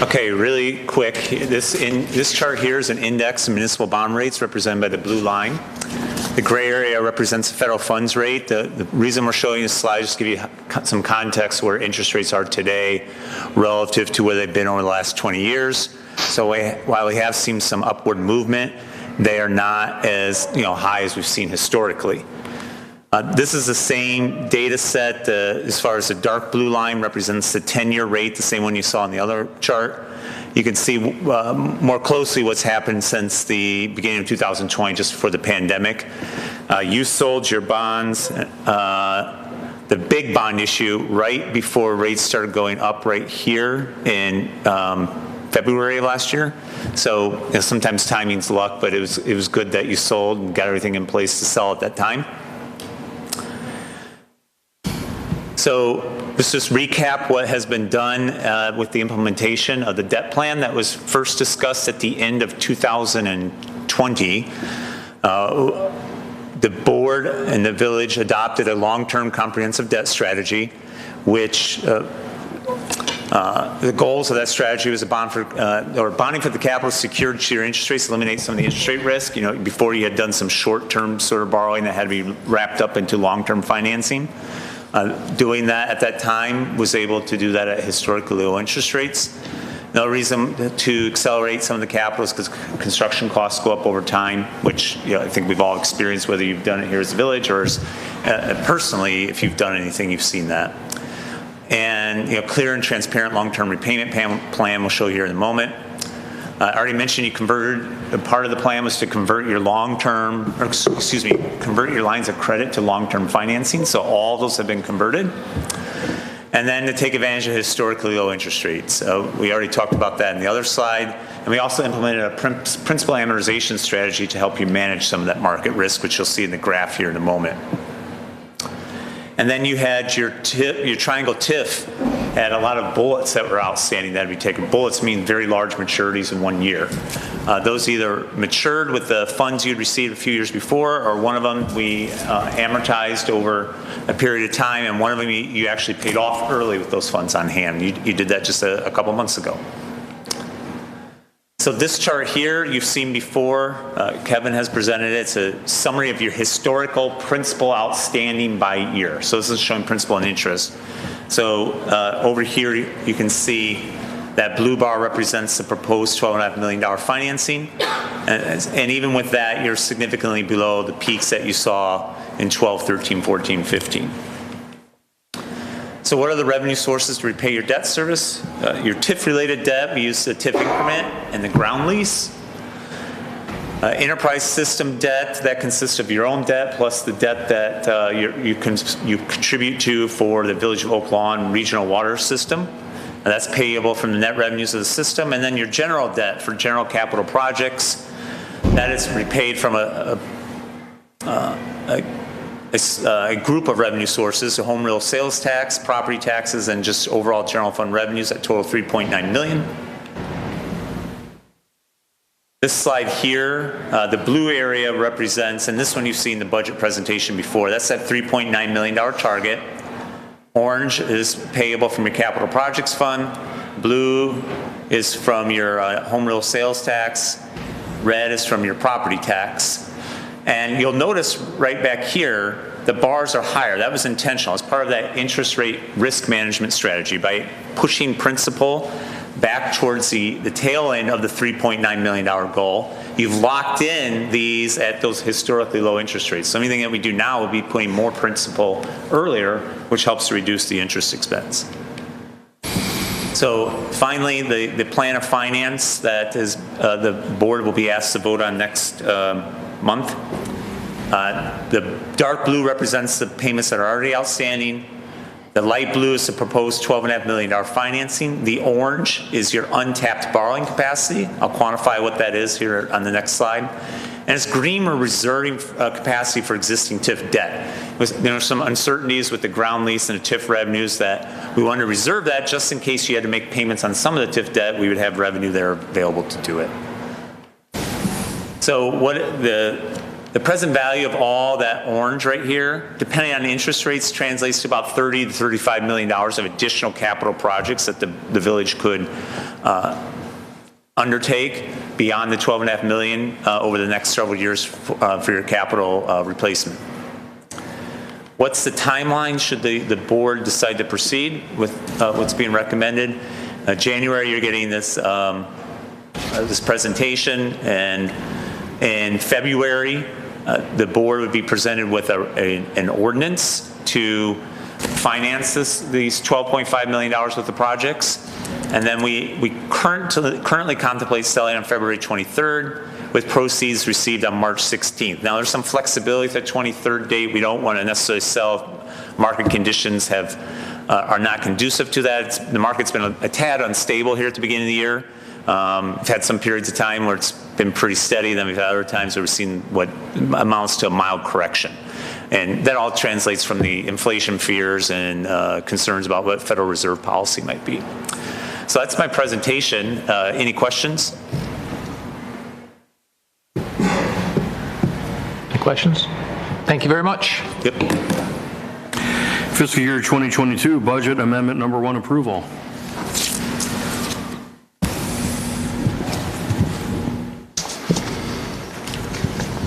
Okay, really quick. This chart here is an index of municipal bond rates represented by the blue line. The gray area represents the federal funds rate. The reason we're showing this slide is to give you some context where interest rates are today relative to where they've been over the last 20 years. So while we have seen some upward movement, they are not as high as we've seen historically. This is the same data set as far as the dark blue line represents the 10-year rate, the same one you saw in the other chart. You can see more closely what's happened since the beginning of 2020, just before the pandemic. You sold your bonds, the big bond issue, right before rates started going up right here in February of last year. So sometimes timing's luck, but it was good that you sold and got everything in place to sell at that time. So let's just recap what has been done with the implementation of the debt plan that was first discussed at the end of 2020. The board and the village adopted a long-term comprehensive debt strategy, which the goals of that strategy was bonding for the capital secured to your interest rates, eliminate some of the interest rate risk. Before you had done some short-term sort of borrowing that had to be wrapped up into long-term financing. Doing that at that time was able to do that at historically low interest rates. No reason to accelerate some of the capital is because construction costs go up over time, which I think we've all experienced, whether you've done it here as a village or as, personally, if you've done anything, you've seen that. And clear and transparent long-term repayment plan we'll show you here in a moment. I already mentioned you converted, part of the plan was to convert your convert your lines of credit to long-term financing. So all those have been converted. And then to take advantage of historically low interest rates. We already talked about that in the other slide. And we also implemented a principal amortization strategy to help you manage some of that market risk, which you'll see in the graph here in a moment. And then you had your triangle TIF had a lot of bullets that were outstanding that had to be taken. Bullets mean very large maturities in 1 year. Those either matured with the funds you'd received a few years before, or one of them we amortized over a period of time, and one of them you actually paid off early with those funds on hand. You did that just a couple months ago. So this chart here you've seen before. Kevin has presented it. It's a summary of your historical principal outstanding by year. So this is showing principal and interest. So over here you can see that blue bar represents the proposed $12.5 million financing. And even with that, you're significantly below the peaks that you saw in 12, 13, 14, 15. So what are the revenue sources to repay your debt service? Your TIF-related debt, we use the TIF increment and the ground lease. Enterprise system debt, that consists of your own debt plus the debt that you contribute to for the Village of Oak Lawn regional water system. That's payable from the net revenues of the system. And then your general debt for general capital projects, that is repaid from a group of revenue sources, so home real sales tax, property taxes, and just overall general fund revenues that total $3.9 million. This slide here, the blue area represents, and this one you've seen the budget presentation before, that's that $3.9 million target. Orange is payable from your capital projects fund. Blue is from your home real sales tax. Red is from your property tax. And you'll notice right back here, the bars are higher. That was intentional. It's part of that interest rate risk management strategy by pushing principal back towards the tail end of the $3.9 million goal. You've locked in these at those historically low interest rates. So anything that we do now will be putting more principal earlier, which helps to reduce the interest expense. So finally, the plan of finance that is, the board will be asked to vote on next month. The dark blue represents the payments that are already outstanding. The light blue is the proposed $12.5 million financing. The orange is your untapped borrowing capacity. I'll quantify what that is here on the next slide. And it's green, we're reserving capacity for existing TIF debt. There are some uncertainties with the ground lease and the TIF revenues that we want to reserve that just in case you had to make payments on some of the TIF debt, we would have revenue there available to do it. So what the present value of all that orange right here, depending on the interest rates, translates to about $30 to $35 million of additional capital projects that the village could undertake beyond the $12.5 million over the next several years for your capital replacement. What's the timeline should the board decide to proceed with what's being recommended? January, you're getting this this presentation, and in February, the board would be presented with an ordinance to finance these $12.5 million worth of projects. And then we currently contemplate selling on February 23rd with proceeds received on March 16th. Now, there's some flexibility at the 23rd date. We don't want to necessarily sell. Market conditions are not conducive to that. The market's been a tad unstable here at the beginning of the year. We've had some periods of time where it's been pretty steady. Then we've had other times where we've seen what amounts to a mild correction. And that all translates from the inflation fears and concerns about what Federal Reserve policy might be. So that's my presentation. Any questions? Any questions? Thank you very much. Yep. Fiscal year 2022 budget amendment number 1 approval.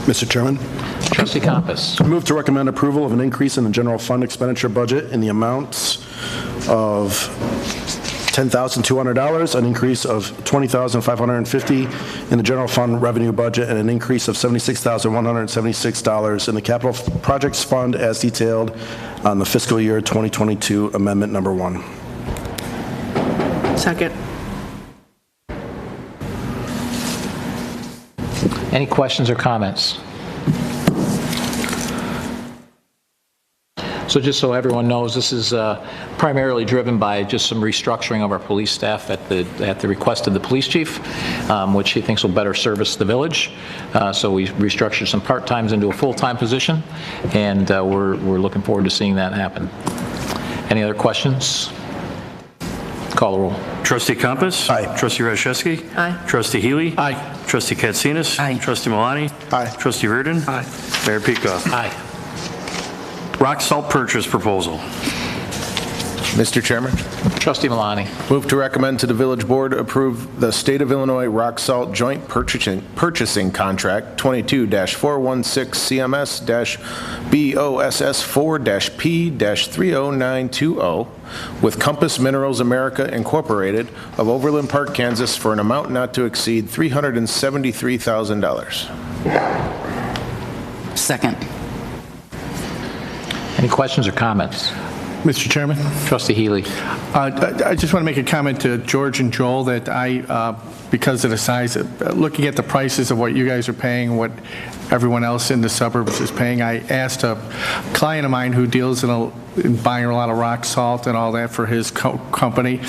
Mr. Chairman, Trustee Compass. I move to recommend approval of an increase in the general fund expenditure budget in the amounts of $10,200, an increase of $20,550 in the general fund revenue budget, and an increase of $76,176 in the capital projects fund as detailed on the fiscal year 2022 amendment number 1. Second. Any questions or comments? So just so everyone knows, this is primarily driven by just some restructuring of our police staff at the request of the police chief, which he thinks will better service the village. So we restructured some part-times into a full-time position, and we're looking forward to seeing that happen. Any other questions? Call the roll. Trustee Compass. Aye. Trustee Rashevsky. Aye. Trustee Healy. Aye. Trustee Katsinas. Aye. Trustee Malani. Aye. Trustee Reardon. Aye. Mayor Peacock. Aye. Rock salt purchase proposal. Mr. Chairman, Trustee Malani. move to recommend to the village board approve the State of Illinois rock salt joint purchasing contract 22-416 CMS-BOSS4-P-30920 with Compass Minerals America Incorporated of Overland Park, Kansas for an amount not to exceed $373,000. Second. Any questions or comments? Mr. Chairman, Trustee Healy. I just want to make a comment to George and Joel that because of the size, looking at the prices of what you guys are paying, what everyone else in the suburbs is paying, I asked a client of mine who deals in buying a lot of rock salt and all that for his company.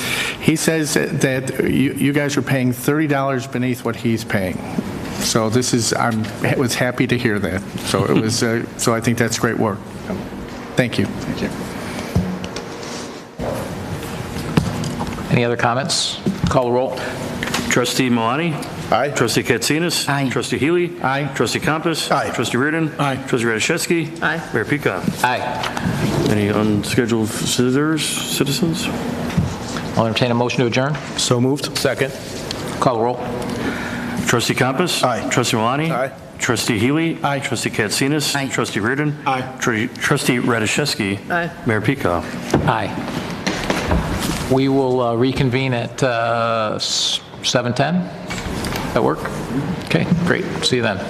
He says that you guys are paying $30 beneath what he's paying. So I was happy to hear that. So it was. So I think that's great work. Thank you. Thank you. Any other comments? Call the roll. Trustee Malani. Aye. Trustee Katsinas. Aye. Trustee Healy. Aye. Trustee Compass. Aye. Trustee Reardon. Aye. Trustee Rashevsky. Aye. Mayor Peacock. Aye. Any unscheduled citizens? I'll entertain a motion to adjourn. So moved. Second. Call the roll. Trustee Compass. Aye. Trustee Malani. Aye. Trustee Healy. Aye. Trustee Katsinas. Aye. Trustee Reardon. Aye. Trustee Rashevsky. Aye. Mayor Peacock. Aye. We will reconvene at 7:10. That work? Okay, great. See you then.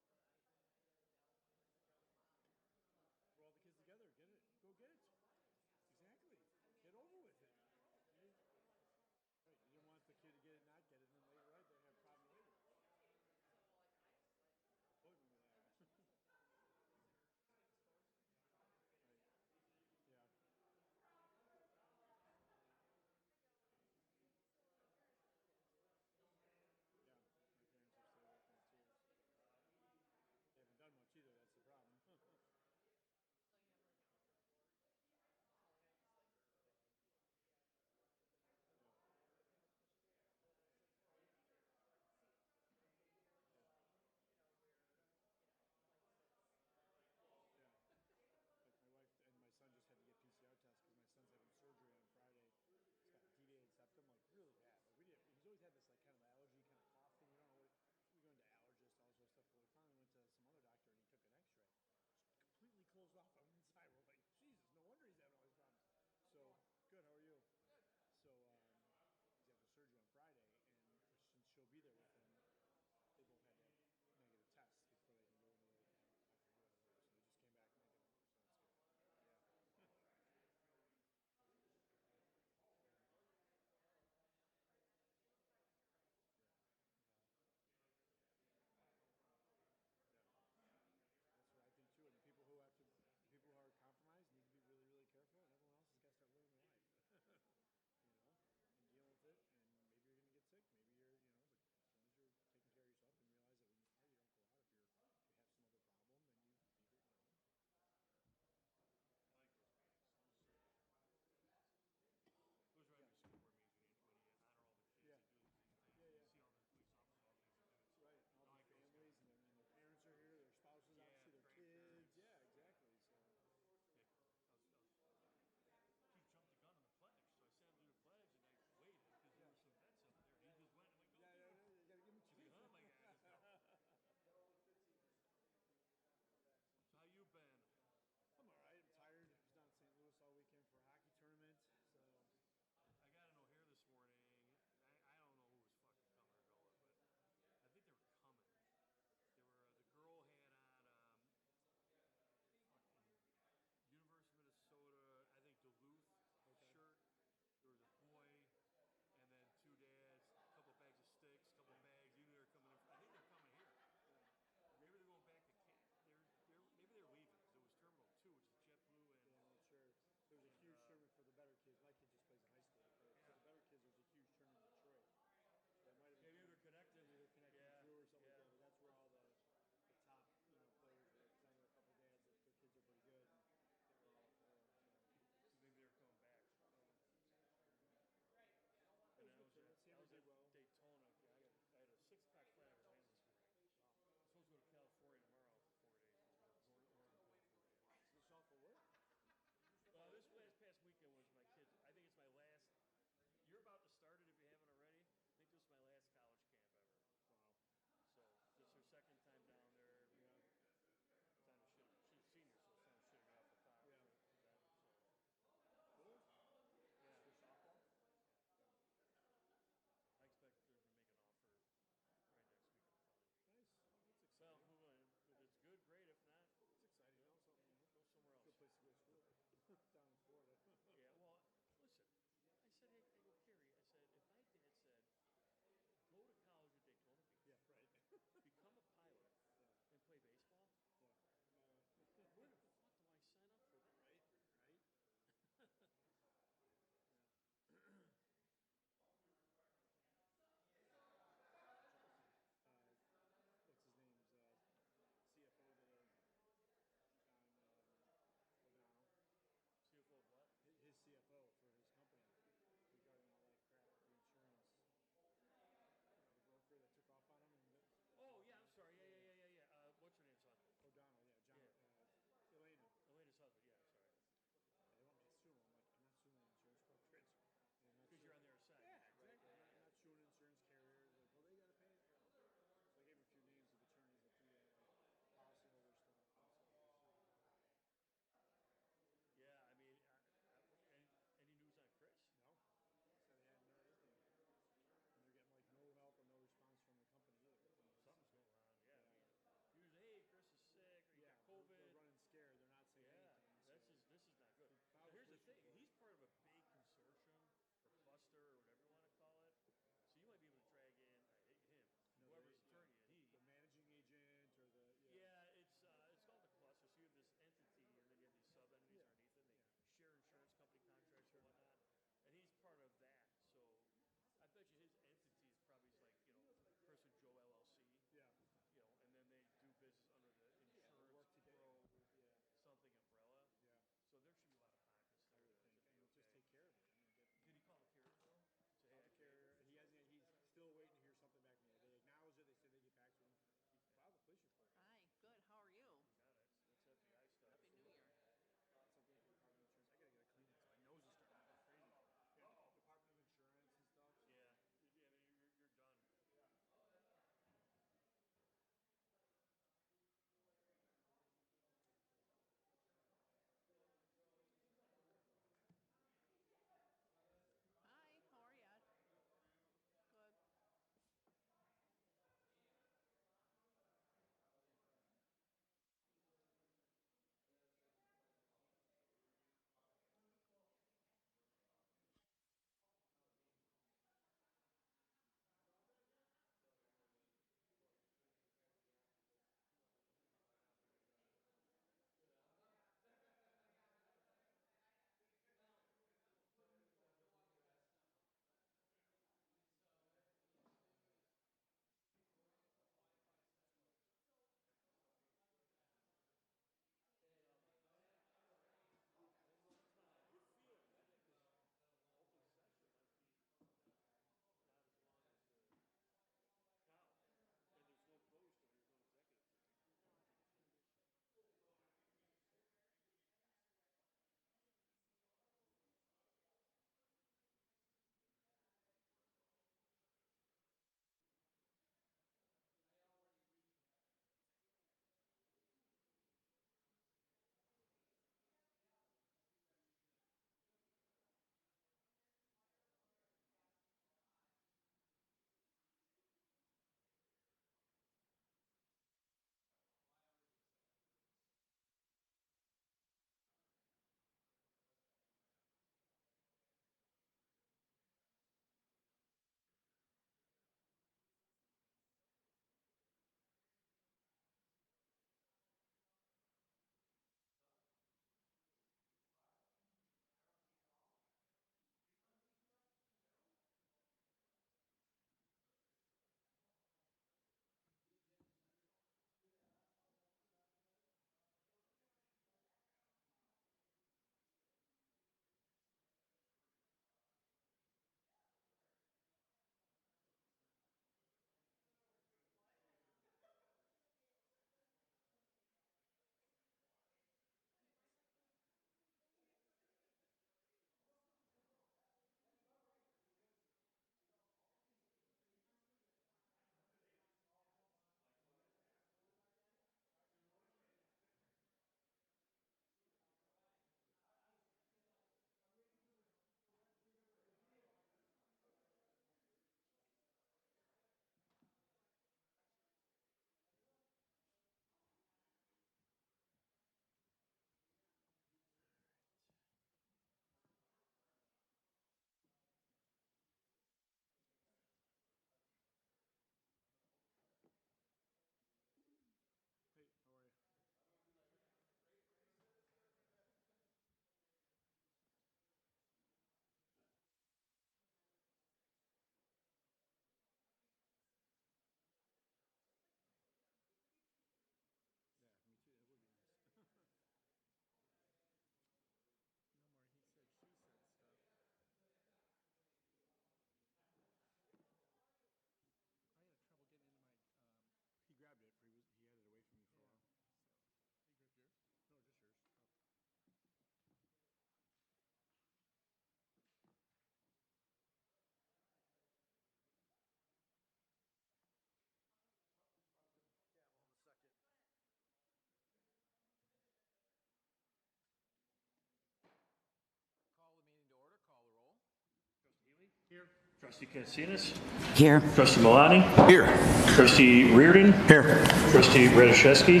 Trustee Katsinas. Here. Trustee Malani. Here. Trustee Reardon. Here. Trustee Radiszewski.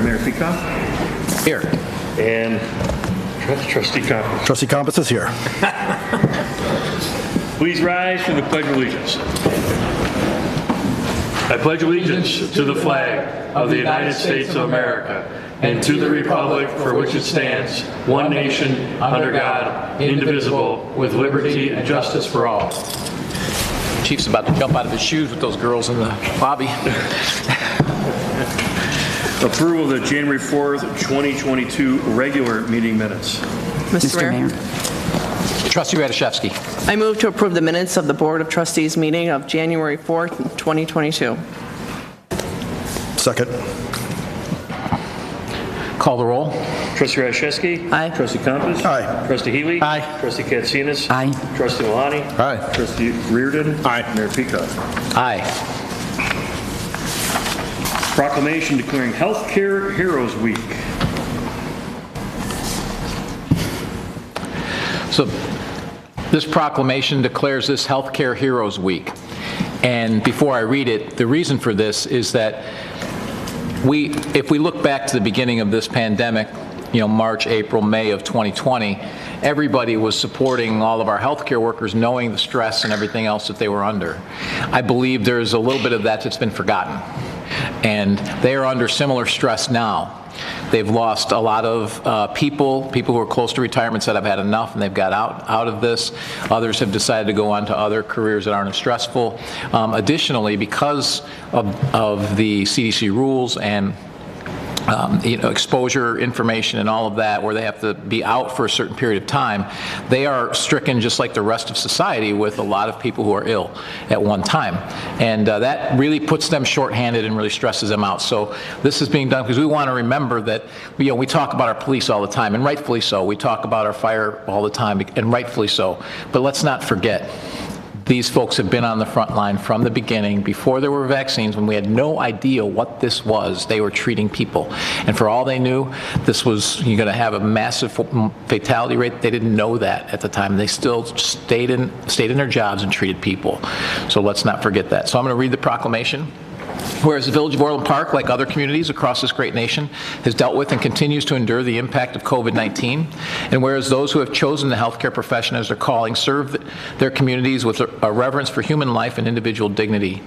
Mayor Peacock. Here. And Trustee Compass. Trustee Compass is here. Please rise for the Pledge of Allegiance. I pledge allegiance to the flag of the United States of America and to the republic for which it stands, one nation, under God, indivisible, with liberty and justice for all. Chief's about to jump out of his shoes with those girls in the lobby. Approval of the January 4th, 2022 regular meeting minutes. Mr. Mayor. Trustee Radiszewski. I move to approve the minutes of the Board of Trustees meeting of January 4th, 2022. Second. Call the roll. Trustee Radiszewski. Aye. Trustee Compass. Aye. Trustee Healy. Aye. Trustee Katsinas. Aye. Trustee Malani. Aye. Trustee Reardon. Aye. Mayor Peacock. Aye. Proclamation declaring Healthcare Heroes Week. So this proclamation declares this Healthcare Heroes Week. And before I read it, the reason for this is that if we look back to the beginning of this pandemic, March, April, May of 2020, everybody was supporting all of our healthcare workers, knowing the stress and everything else that they were under. I believe there's a little bit of that that's been forgotten. And they are under similar stress now. They've lost a lot of people who are close to retirement said, I've had enough, and they've got out of this. Others have decided to go on to other careers that aren't as stressful. Additionally, because of the CDC rules and exposure information and all of that, where they have to be out for a certain period of time, they are stricken just like the rest of society with a lot of people who are ill at one time. And that really puts them shorthanded and really stresses them out. So this is being done because we want to remember that, we talk about our police all the time, and rightfully so. We talk about our fire all the time, and rightfully so. But let's not forget, these folks have been on the front line from the beginning, before there were vaccines, when we had no idea what this was. They were treating people. And for all they knew, this was, you're going to have a massive fatality rate. They didn't know that at the time. They still stayed in their jobs and treated people. So let's not forget that. So I'm going to read the proclamation. Whereas the Village of Orland Park, like other communities across this great nation, has dealt with and continues to endure the impact of COVID-19, and whereas those who have chosen the healthcare profession as their calling serve their communities with a reverence for human life and individual dignity,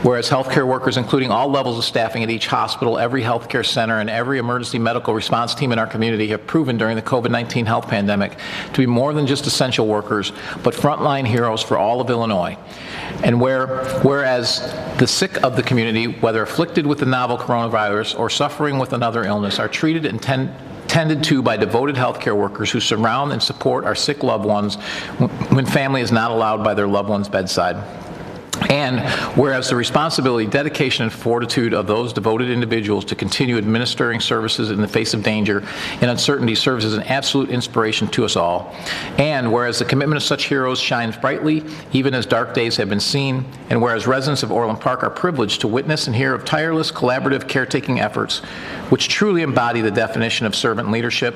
whereas healthcare workers, including all levels of staffing at each hospital, every healthcare center, and every emergency medical response team in our community have proven during the COVID-19 health pandemic to be more than just essential workers, but frontline heroes for all of Illinois. And whereas the sick of the community, whether afflicted with the novel coronavirus or suffering with another illness, are treated and tended to by devoted healthcare workers who surround and support our sick loved ones when family is not allowed by their loved one's bedside. And whereas the responsibility, dedication, and fortitude of those devoted individuals to continue administering services in the face of danger and uncertainty serves as an absolute inspiration to us all. And whereas the commitment of such heroes shines brightly, even as dark days have been seen, and whereas residents of Orland Park are privileged to witness and hear of tireless, collaborative caretaking efforts, which truly embody the definition of servant leadership,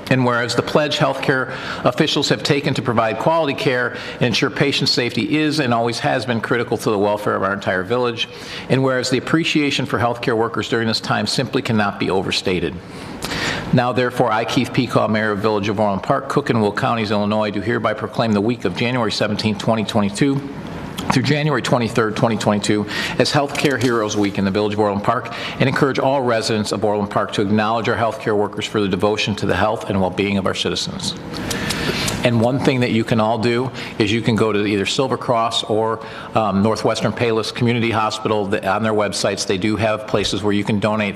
and whereas the pledge healthcare officials have taken to provide quality care and ensure patient safety is and always has been critical to the welfare of our entire village, and whereas the appreciation for healthcare workers during this time simply cannot be overstated. Now, therefore, I, Keith Peacock, Mayor of Village of Orland Park, Cook and Will Counties, Illinois, do hereby proclaim the week of January 17, 2022, through January 23, 2022, as Healthcare Heroes Week in the Village of Orland Park, and encourage all residents of Orland Park to acknowledge our healthcare workers for their devotion to the health and well-being of our citizens. And one thing that you can all do is you can go to either Silver Cross or Northwestern Payless Community Hospital. On their websites, they do have places where you can donate.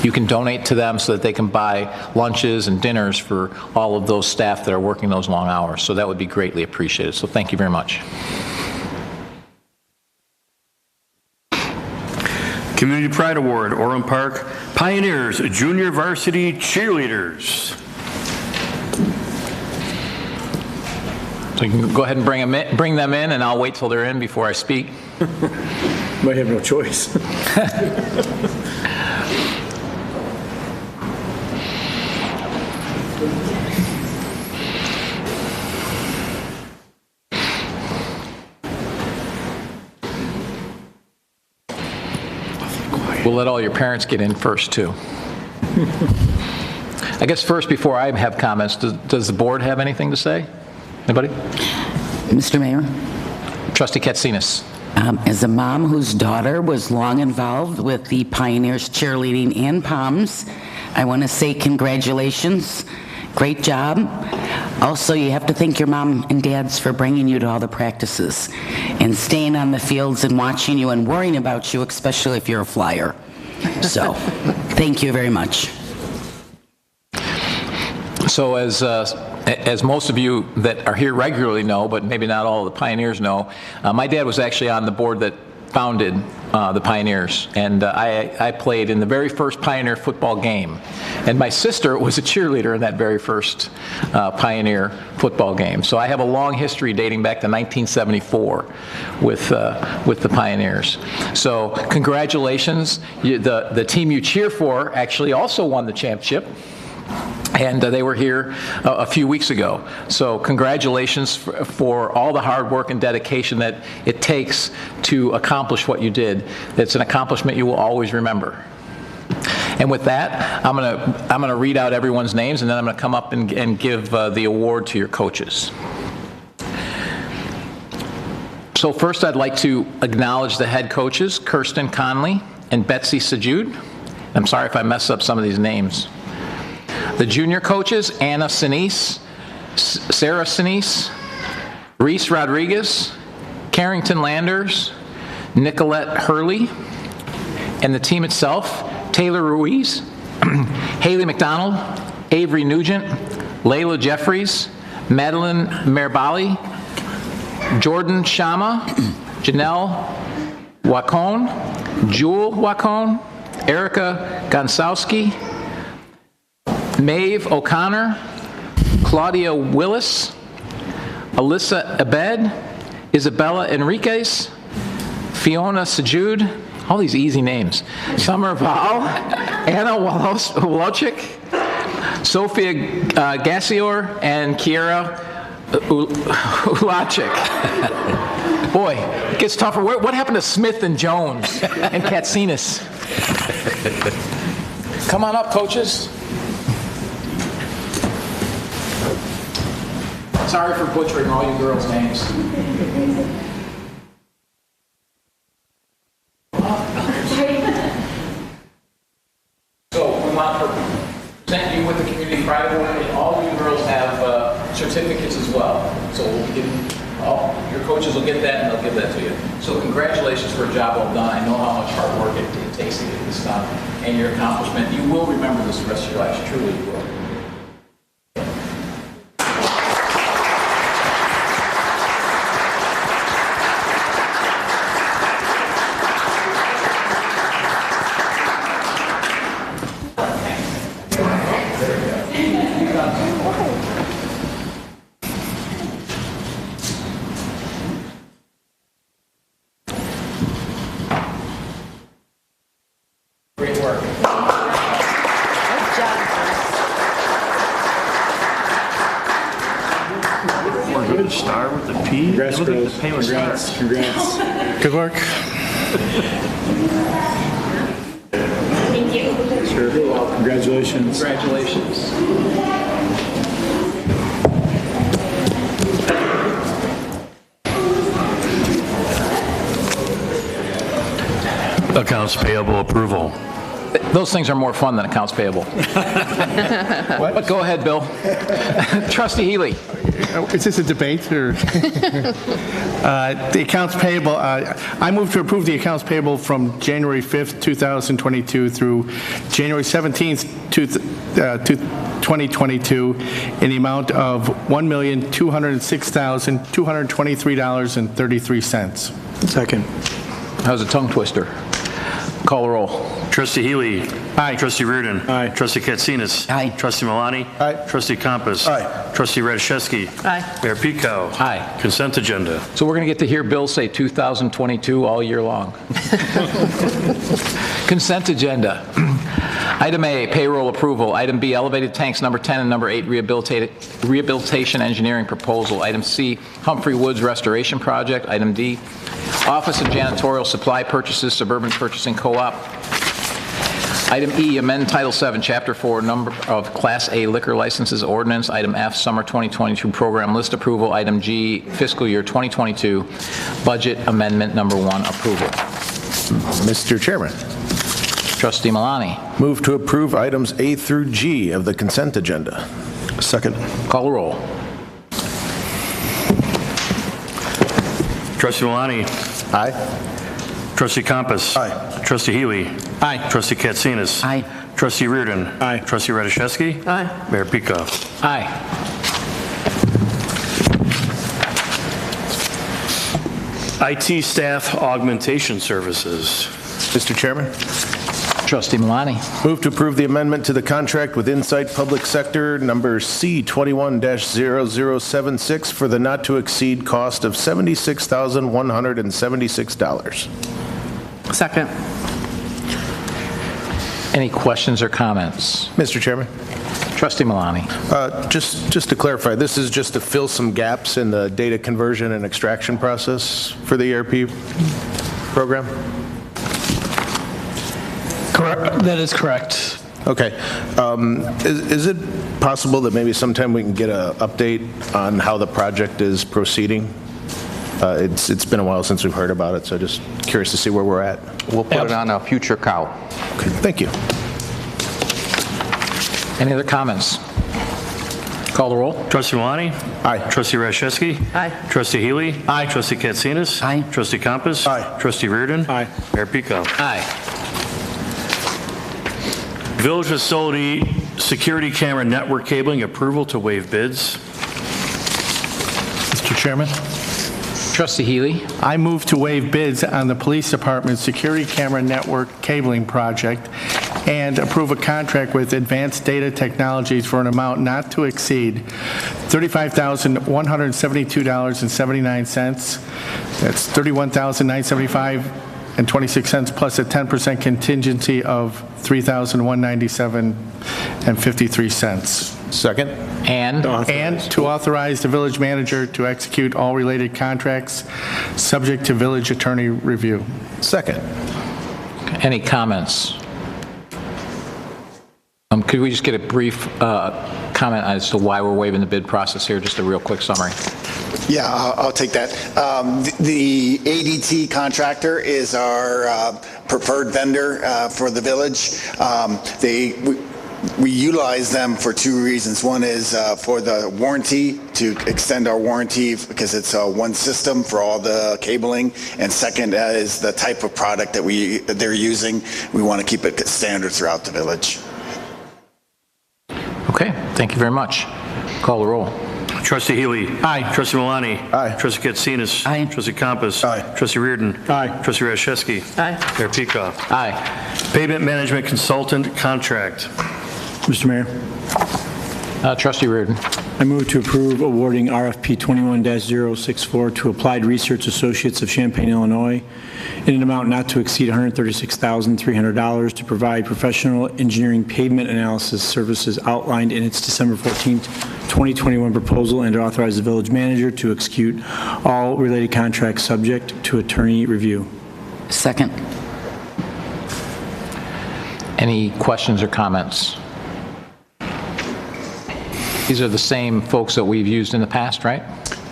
You can donate to them so that they can buy lunches and dinners for all of those staff that are working those long hours. So that would be greatly appreciated. So thank you very much. Community Pride Award, Orland Park Pioneers, Junior Varsity Cheerleaders. So you can go ahead and bring them in, and I'll wait till they're in before I speak. Might have no choice. We'll let all your parents get in first, too. I guess first, before I have comments, does the board have anything to say? Anybody? Mr. Mayor? Trustee Katsinas. As a mom whose daughter was long involved with the Pioneers cheerleading and POMs, I want to say congratulations. Great job. Also, you have to thank your mom and dads for bringing you to all the practices and staying on the fields and watching you and worrying about you, especially if you're a flyer. So, thank you very much. So as most of you that are here regularly know, but maybe not all of the Pioneers know, my dad was actually on the board that founded the Pioneers, and I played in the very first Pioneer football game. And my sister was a cheerleader in that very first Pioneer football game. So I have a long history dating back to 1974 with the Pioneers. So congratulations. The team you cheer for actually also won the championship. And they were here a few weeks ago. So congratulations for all the hard work and dedication that it takes to accomplish what you did. It's an accomplishment you will always remember. And with that, I'm gonna read out everyone's names, and then I'm gonna come up and give the award to your coaches. So first, I'd like to acknowledge the head coaches, Kirsten Conley and Betsy Sajud. I'm sorry if I mess up some of these names. The junior coaches, Anna Sinise, Sarah Sinise, Reese Rodriguez, Carrington Landers, Nicolette Hurley, and the team itself, Taylor Ruiz, Haley McDonald, Avery Nugent, Layla Jeffries, Madeline Merbali, Jordan Shama, Janelle Wacone, Jewel Wacone, Erica Gonsowski, Maeve O'Connor, Claudia Willis, Alyssa Abed, Isabella Enriquez, Fiona Sajud, all these easy names, Summer Val, Anna Wolochik, Sophia Gassior, and Kiera Ulachik. Boy, it gets tougher. What happened to Smith and Jones and Katsinas? Come on up, coaches. Sorry for butchering all you girls' names. So we want to present you with the Community Pride Award, and all of you girls have certificates as well. So we'll be giving, your coaches will get that, and they'll give that to you. So congratulations for a job well done. I know how much hard work it takes to get this done, and your accomplishment. You will remember this the rest of your lives. Truly, you will. Great work. We're going to start with the P. Congrats, girls. Congrats. Congrats. Good work. Thank you. Sure. Congratulations. Congratulations. Accounts payable approval. Those things are more fun than accounts payable. But go ahead, Bill. Trustee Healy. Is this a debate or? The accounts payable, I move to approve the accounts payable from January 5th, 2022 through January 17th, 2022 in the amount of $1,206,223.33. Second. That was a tongue twister. Call the roll. Trustee Healy. Aye. Trustee Reardon. Aye. Trustee Katsinas. Aye. Trustee Malani. Aye. Trustee Compass. Aye. Trustee Radiszewski. Aye. Mayor Pico. Aye. Consent agenda. So we're going to get to hear Bill say 2022 all year long. Consent agenda. Item A, payroll approval. Item B, elevated tanks number 10 and number 8 rehabilitation engineering proposal. Item C, Humphrey Woods restoration project. Item D, Office of Janitorial Supply Purchases, Suburban Purchasing Co-op. Item E, amend Title 7, Chapter 4, number of Class A liquor licenses ordinance. Item F, summer 2022 program list approval. Item G, fiscal year 2022 budget amendment number 1 approval. Mr. Chairman. Trustee Malani. Move to approve items A through G of the consent agenda. Second. Call the roll. Trustee Malani. Aye. Trustee Compass. Aye. Trustee Healy. Aye. Trustee Katsinas. Aye. Trustee Reardon. Aye. Trustee Radiszewski. Aye. Mayor Pika. Aye. IT staff augmentation services. Mr. Chairman. Trustee Malani. Move to approve the amendment to the contract with Insight Public Sector number C21-0076 for the not-to-exceed cost of $76,176. Second. Any questions or comments? Mr. Chairman. Trustee Malani. Just to clarify, this is just to fill some gaps in the data conversion and extraction process for the ERP program? Correct. That is correct. Okay. Is it possible that maybe sometime we can get an update on how the project is proceeding? It's been a while since we've heard about it, so just curious to see where we're at. We'll put it on a future cow. Okay, thank you. Any other comments? Call the roll. Trustee Malani. Aye. Trustee Radiszewski. Aye. Trustee Healy. Aye. Trustee Katsinas. Aye. Trustee Compass. Aye. Trustee Reardon. Aye. Mayor Pika. Aye. Village facility security camera network cabling approval to waive bids. Mr. Chairman. Trustee Healy. I move to waive bids on the Police Department's security camera network cabling project and approve a contract with Advanced Data Technologies for an amount not to exceed $35,172.79. That's $31,975.26 plus a 10% contingency of $3,197.53. Second. And To authorize the village manager to execute all related contracts, subject to village attorney review. Second. any comments? Could we just get a brief comment as to why we're waiving the bid process here, just a real quick summary? Yeah, I'll take that. The ADT contractor is our preferred vendor for the village. We utilize them for two reasons. One is for the warranty, to extend our warranty because it's one system for all the cabling. And second is the type of product that they're using. We want to keep it standard throughout the village. Okay, thank you very much. Call the roll. Trustee Healy. Aye. Trustee Malani. Aye. Trustee Katsinas. Aye. Trustee Compass. Aye. Trustee Reardon. Aye. Trustee Radiszewski. Aye. Mayor Peacock. Aye. Pavement management consultant contract. Mr. Mayor, Trustee Reardon. I move to approve awarding RFP 21-064 to Applied Research Associates of Champaign, Illinois, in an amount not to exceed $136,300 to provide professional engineering pavement analysis services outlined in its December 14th, 2021 proposal, and to authorize the village manager to execute all related contracts subject to attorney review. Second. Any questions or comments? These are the same folks that we've used in the past, right?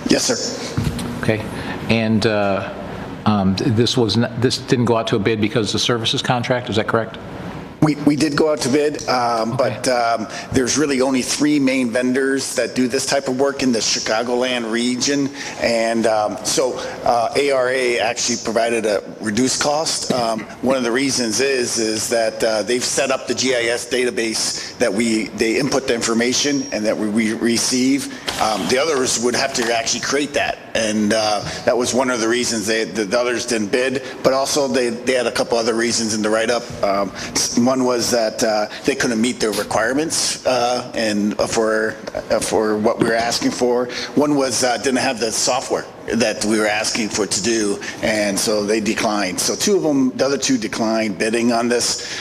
Yes, sir. Okay. And this didn't go out to a bid because it's a services contract, is that correct? We did go out to bid, but there's really only 3 main vendors that do this type of work in the Chicagoland region, and so ARA actually provided a reduced cost. One of the reasons is that they've set up the GIS database that they input the information and that we receive. The others would have to actually create that, and that was one of the reasons the others didn't bid, but also they had a couple other reasons in the write-up. One was that they couldn't meet their requirements and for what we were asking for. One was didn't have the software that we were asking for to do, and so they declined. So 2 of them, the other 2 declined bidding on this,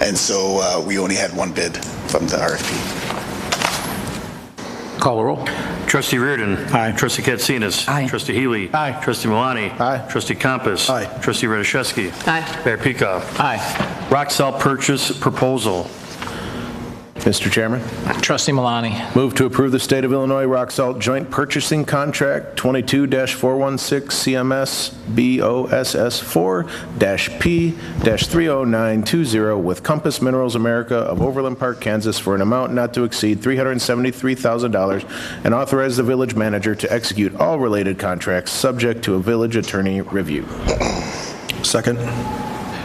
and so we only had 1 bid from the RFP. Call the roll. Trustee Reardon. Aye. Trustee Katsinas. Aye. Trustee Healy. Aye. Trustee Malani. Aye. Trustee Compass. Aye. Trustee Radiszewski. Aye. Mayor Peacock. Aye. Rock salt purchase proposal. Mr. Chairman. Trustee Malani. Move to approve the State of Illinois Rock Salt Joint Purchasing Contract 22-416 CMS BOSS 4-P-30920 with Compass Minerals America of Overland Park, Kansas for an amount not to exceed $373,000 and authorize the village manager to execute all related contracts subject to a village attorney review. Second.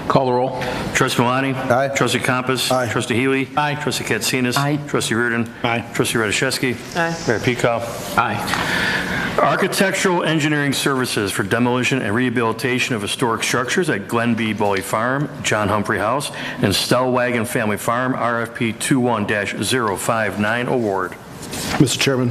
Call the roll. Trustee Malani. Aye. Trustee Compass. Aye. Trustee Healy. Aye. Trustee Katsinas. Aye. Trustee Reardon. Aye. Trustee Radiszewski. Aye. Mayor Peacock. Aye. Architectural engineering services for demolition and rehabilitation of historic structures at Glen B. Boley Farm, John Humphrey House, and Stellwagen Family Farm, RFP 21-059 award. Mr. Chairman.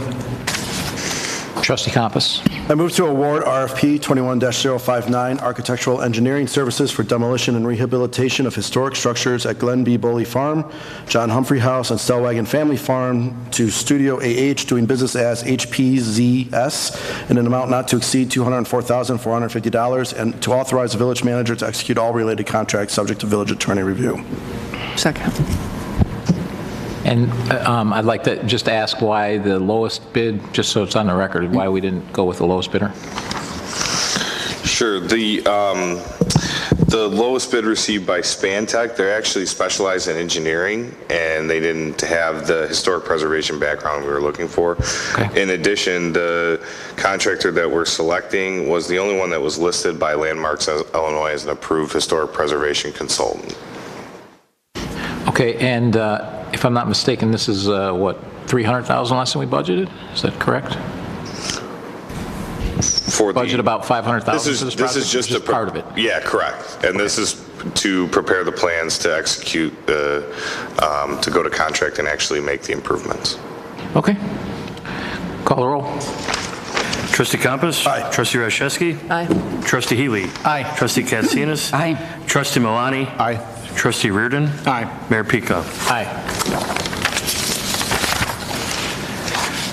Trustee Compass. I move to award RFP 21-059 Architectural Engineering Services for demolition and rehabilitation of historic structures at Glen B. Boley Farm, John Humphrey House, and Stellwagen Family Farm to Studio AH doing business as HPZS in an amount not to exceed $204,450 and to authorize the village manager to execute all related contracts subject to village attorney review. Second. And I'd like to just ask why the lowest bid, just so it's on the record, why we didn't go with the lowest bidder? Sure. The lowest bid received by Spantech, they're actually specialized in engineering, and they didn't have the historic preservation background we were looking for. Okay. In addition, the contractor that we're selecting was the only one that was listed by Landmarks Illinois as an approved historic preservation consultant. Okay, and if I'm not mistaken, this is what, $300,000 less than we budgeted? Is that correct? For budget about $500,000 for this project? This is just part of it. Yeah, correct. And this is to prepare the plans to execute to go to contract and actually make the improvements. Okay. Call the roll. Trustee Compass. Aye. Trustee Radiszewski. Aye. Trustee Healy. Aye. Trustee Katsinas. Aye. Trustee Malani. Aye. Trustee Reardon. Aye. Mayor Peacock. Aye.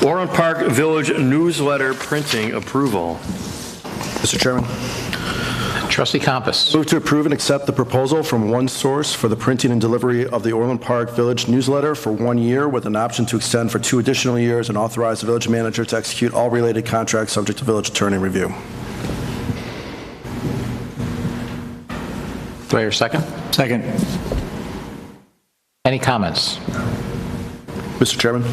Orland Park Village newsletter printing approval. Mr. Chairman. Trustee Compass. Move to approve and accept the proposal from One Source for the printing and delivery of the Orland Park Village newsletter for 1 year with an option to extend for 2 additional years and authorize the village manager to execute all related contracts subject to village attorney review. Do I hear a second? Second. Any comments? Mr. Chairman.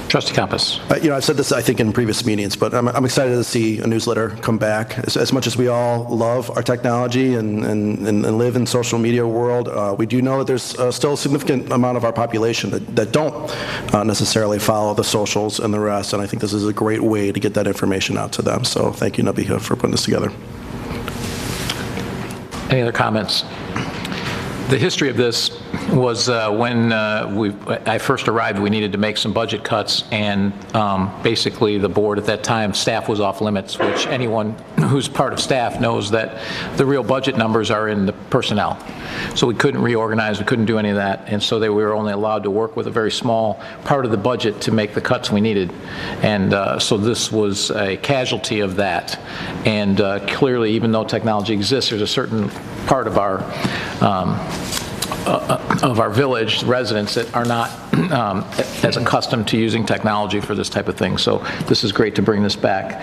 Trustee Compass. I've said this, I think, in previous meetings, but I'm excited to see a newsletter come back. As much as we all love our technology and live in social media world, we do know that there's still a significant amount of our population that don't necessarily follow the socials and the rest, and I think this is a great way to get that information out to them. So thank you, Nabiha, for putting this together. Any other comments? The history of this was when I first arrived, we needed to make some budget cuts, and basically the board at that time, staff was off limits, which anyone who's part of staff knows that the real budget numbers are in the personnel. So we couldn't reorganize, we couldn't do any of that, and so we were only allowed to work with a very small part of the budget to make the cuts we needed. And so this was a casualty of that. And clearly, even though technology exists, there's a certain part of our village residents that are not as accustomed to using technology for this type of thing. So this is great to bring this back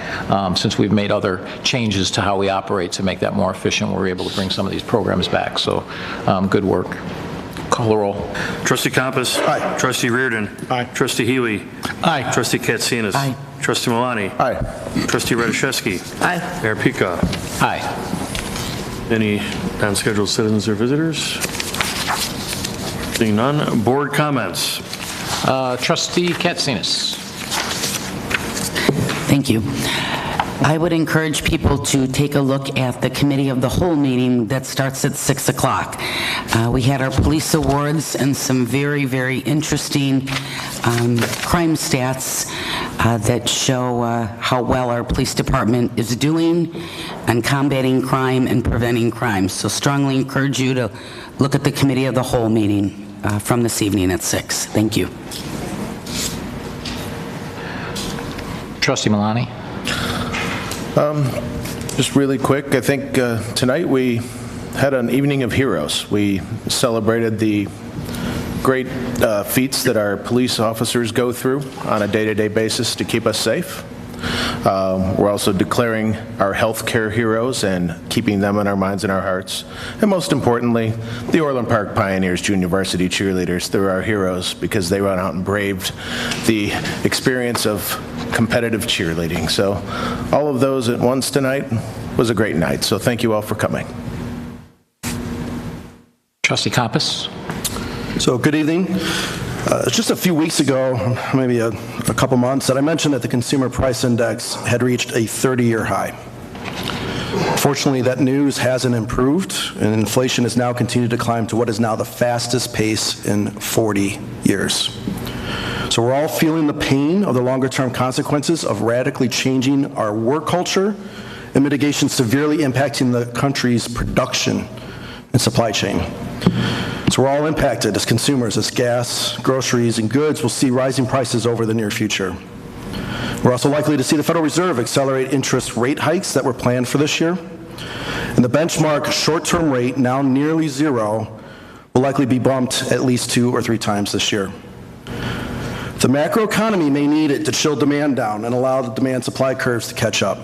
since we've made other changes to how we operate to make that more efficient. We're able to bring some of these programs back. So good work. Call the roll. Trustee Compass. Aye. Trustee Reardon. Aye. Trustee Healy. Aye. Trustee Katsinas. Aye. Trustee Malani. Aye. Trustee Radiszewski. Aye. Mayor Peacock. Aye. Any non-scheduled citizens or visitors? Seeing none. Board comments. Trustee Katsinas. Thank you. I would encourage people to take a look at the committee of the whole meeting that starts at 6 o'clock. We had our police awards and some very, very interesting crime stats that show how well our police department is doing on combating crime and preventing crime. So strongly encourage you to look at the committee of the whole meeting from this evening at 6. Thank you. Trustee Malani. Just really quick, I think tonight we had an evening of heroes. We celebrated the great feats that our police officers go through on a day-to-day basis to keep us safe. We're also declaring our healthcare heroes and keeping them in our minds and our hearts. And most importantly, the Orland Park Pioneers Junior Varsity Cheerleaders. They're our heroes because they went out and braved the experience of competitive cheerleading. So all of those at once tonight was a great night. So thank you all for coming. Trustee Compass. So good evening. Just a few weeks ago, maybe a couple months, that I mentioned that the Consumer Price Index had reached a 30-year high. Fortunately, that news hasn't improved, and inflation has now continued to climb to what is now the fastest pace in 40 years. So we're all feeling the pain of the longer-term consequences of radically changing our work culture and mitigation severely impacting the country's production and supply chain. So we're all impacted as consumers, as gas, groceries, and goods will see rising prices over the near future. We're also likely to see the Federal Reserve accelerate interest rate hikes that were planned for this year. And the benchmark short-term rate, now nearly zero, will likely be bumped at least 2 or 3 times this year. The macroeconomy may need it to chill demand down and allow the demand-supply curves to catch up.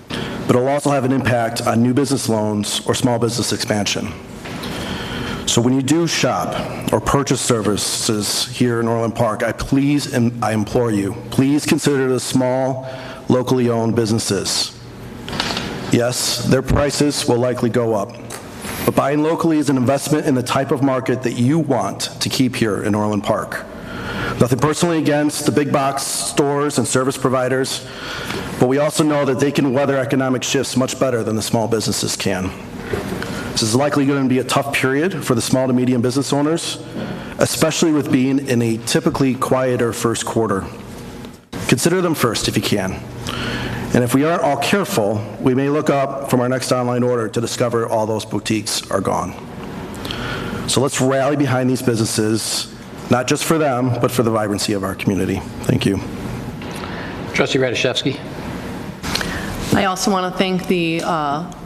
But it'll also have an impact on new business loans or small business expansion. So when you do shop or purchase services here in Orland Park, I implore you, please consider the small, locally owned businesses. Yes, their prices will likely go up, but buying locally is an investment in the type of market that you want to keep here in Orland Park. Nothing personally against the big box stores and service providers, but we also know that they can weather economic shifts much better than the small businesses can. This is likely going to be a tough period for the small to medium business owners, especially with being in a typically quieter first quarter. Consider them first if you can. And if we aren't all careful, we may look up from our next online order to discover all those boutiques are gone. So let's rally behind these businesses, not just for them, but for the vibrancy of our community. Thank you. Trustee Radiszewski. I also want to thank the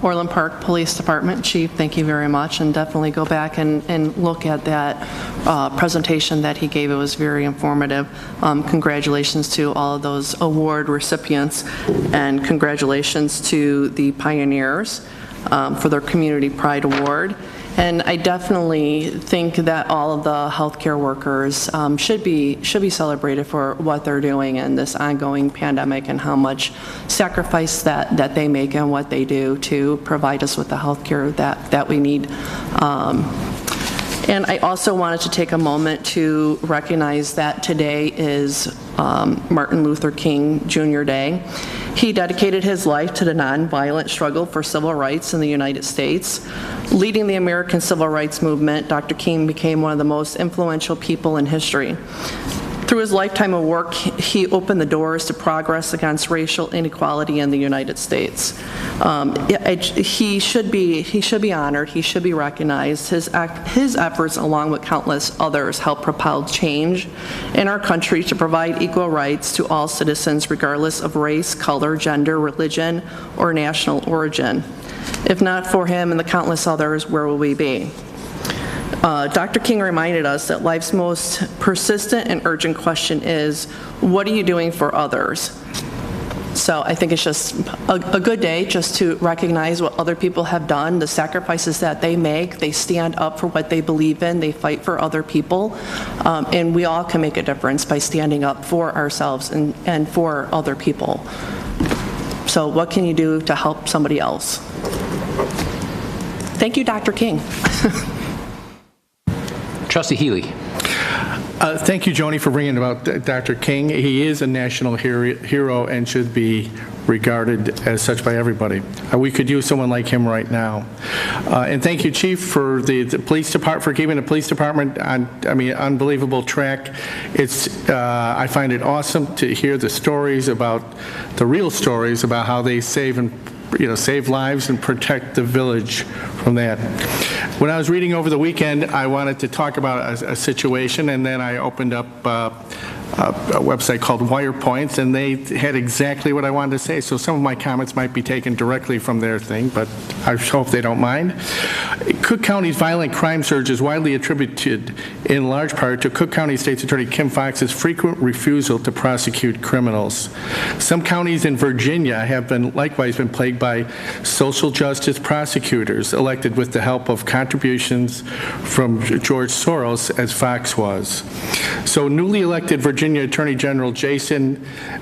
Orland Park Police Department Chief. Thank you very much, and definitely go back and look at that presentation that he gave. It was very informative. Congratulations to all of those award recipients, and congratulations to the pioneers for their Community Pride Award. And I definitely think that all of the healthcare workers should be celebrated for what they're doing in this ongoing pandemic and how much sacrifice that they make and what they do to provide us with the healthcare that we need. And I also wanted to take a moment to recognize that today is Martin Luther King Jr. Day. He dedicated his life to the nonviolent struggle for civil rights in the United States. Leading the American Civil Rights Movement, Dr. King became one of the most influential people in history. Through his lifetime of work, he opened the doors to progress against racial inequality in the United States. He should be honored. He should be recognized. His efforts, along with countless others, helped propel change in our country to provide equal rights to all citizens, regardless of race, color, gender, religion, or national origin. If not for him and the countless others, where will we be? Dr. King reminded us that life's most persistent and urgent question is, what are you doing for others? So I think it's just a good day just to recognize what other people have done, the sacrifices that they make. They stand up for what they believe in. They fight for other people. And we all can make a difference by standing up for ourselves and for other people. So what can you do to help somebody else? Thank you, Dr. King. Trustee Healy. Thank you, Joni, for bringing about Dr. King. He is a national hero and should be regarded as such by everybody. We could use someone like him right now. And thank you, Chief, for the police department, for keeping the police department on, unbelievable track. I find it awesome to hear the stories about, the real stories about how they save lives and protect the village from that. When I was reading over the weekend, I wanted to talk about a situation, and then I opened up a website called Wire Points, and they had exactly what I wanted to say. So some of my comments might be taken directly from their thing, but I hope they don't mind. Cook County's violent crime surge is widely attributed in large part to Cook County State's Attorney Kim Foxx's frequent refusal to prosecute criminals. Some counties in Virginia have likewise been plagued by social justice prosecutors elected with the help of contributions from George Soros, as Fox was. So newly elected Virginia Attorney General Jason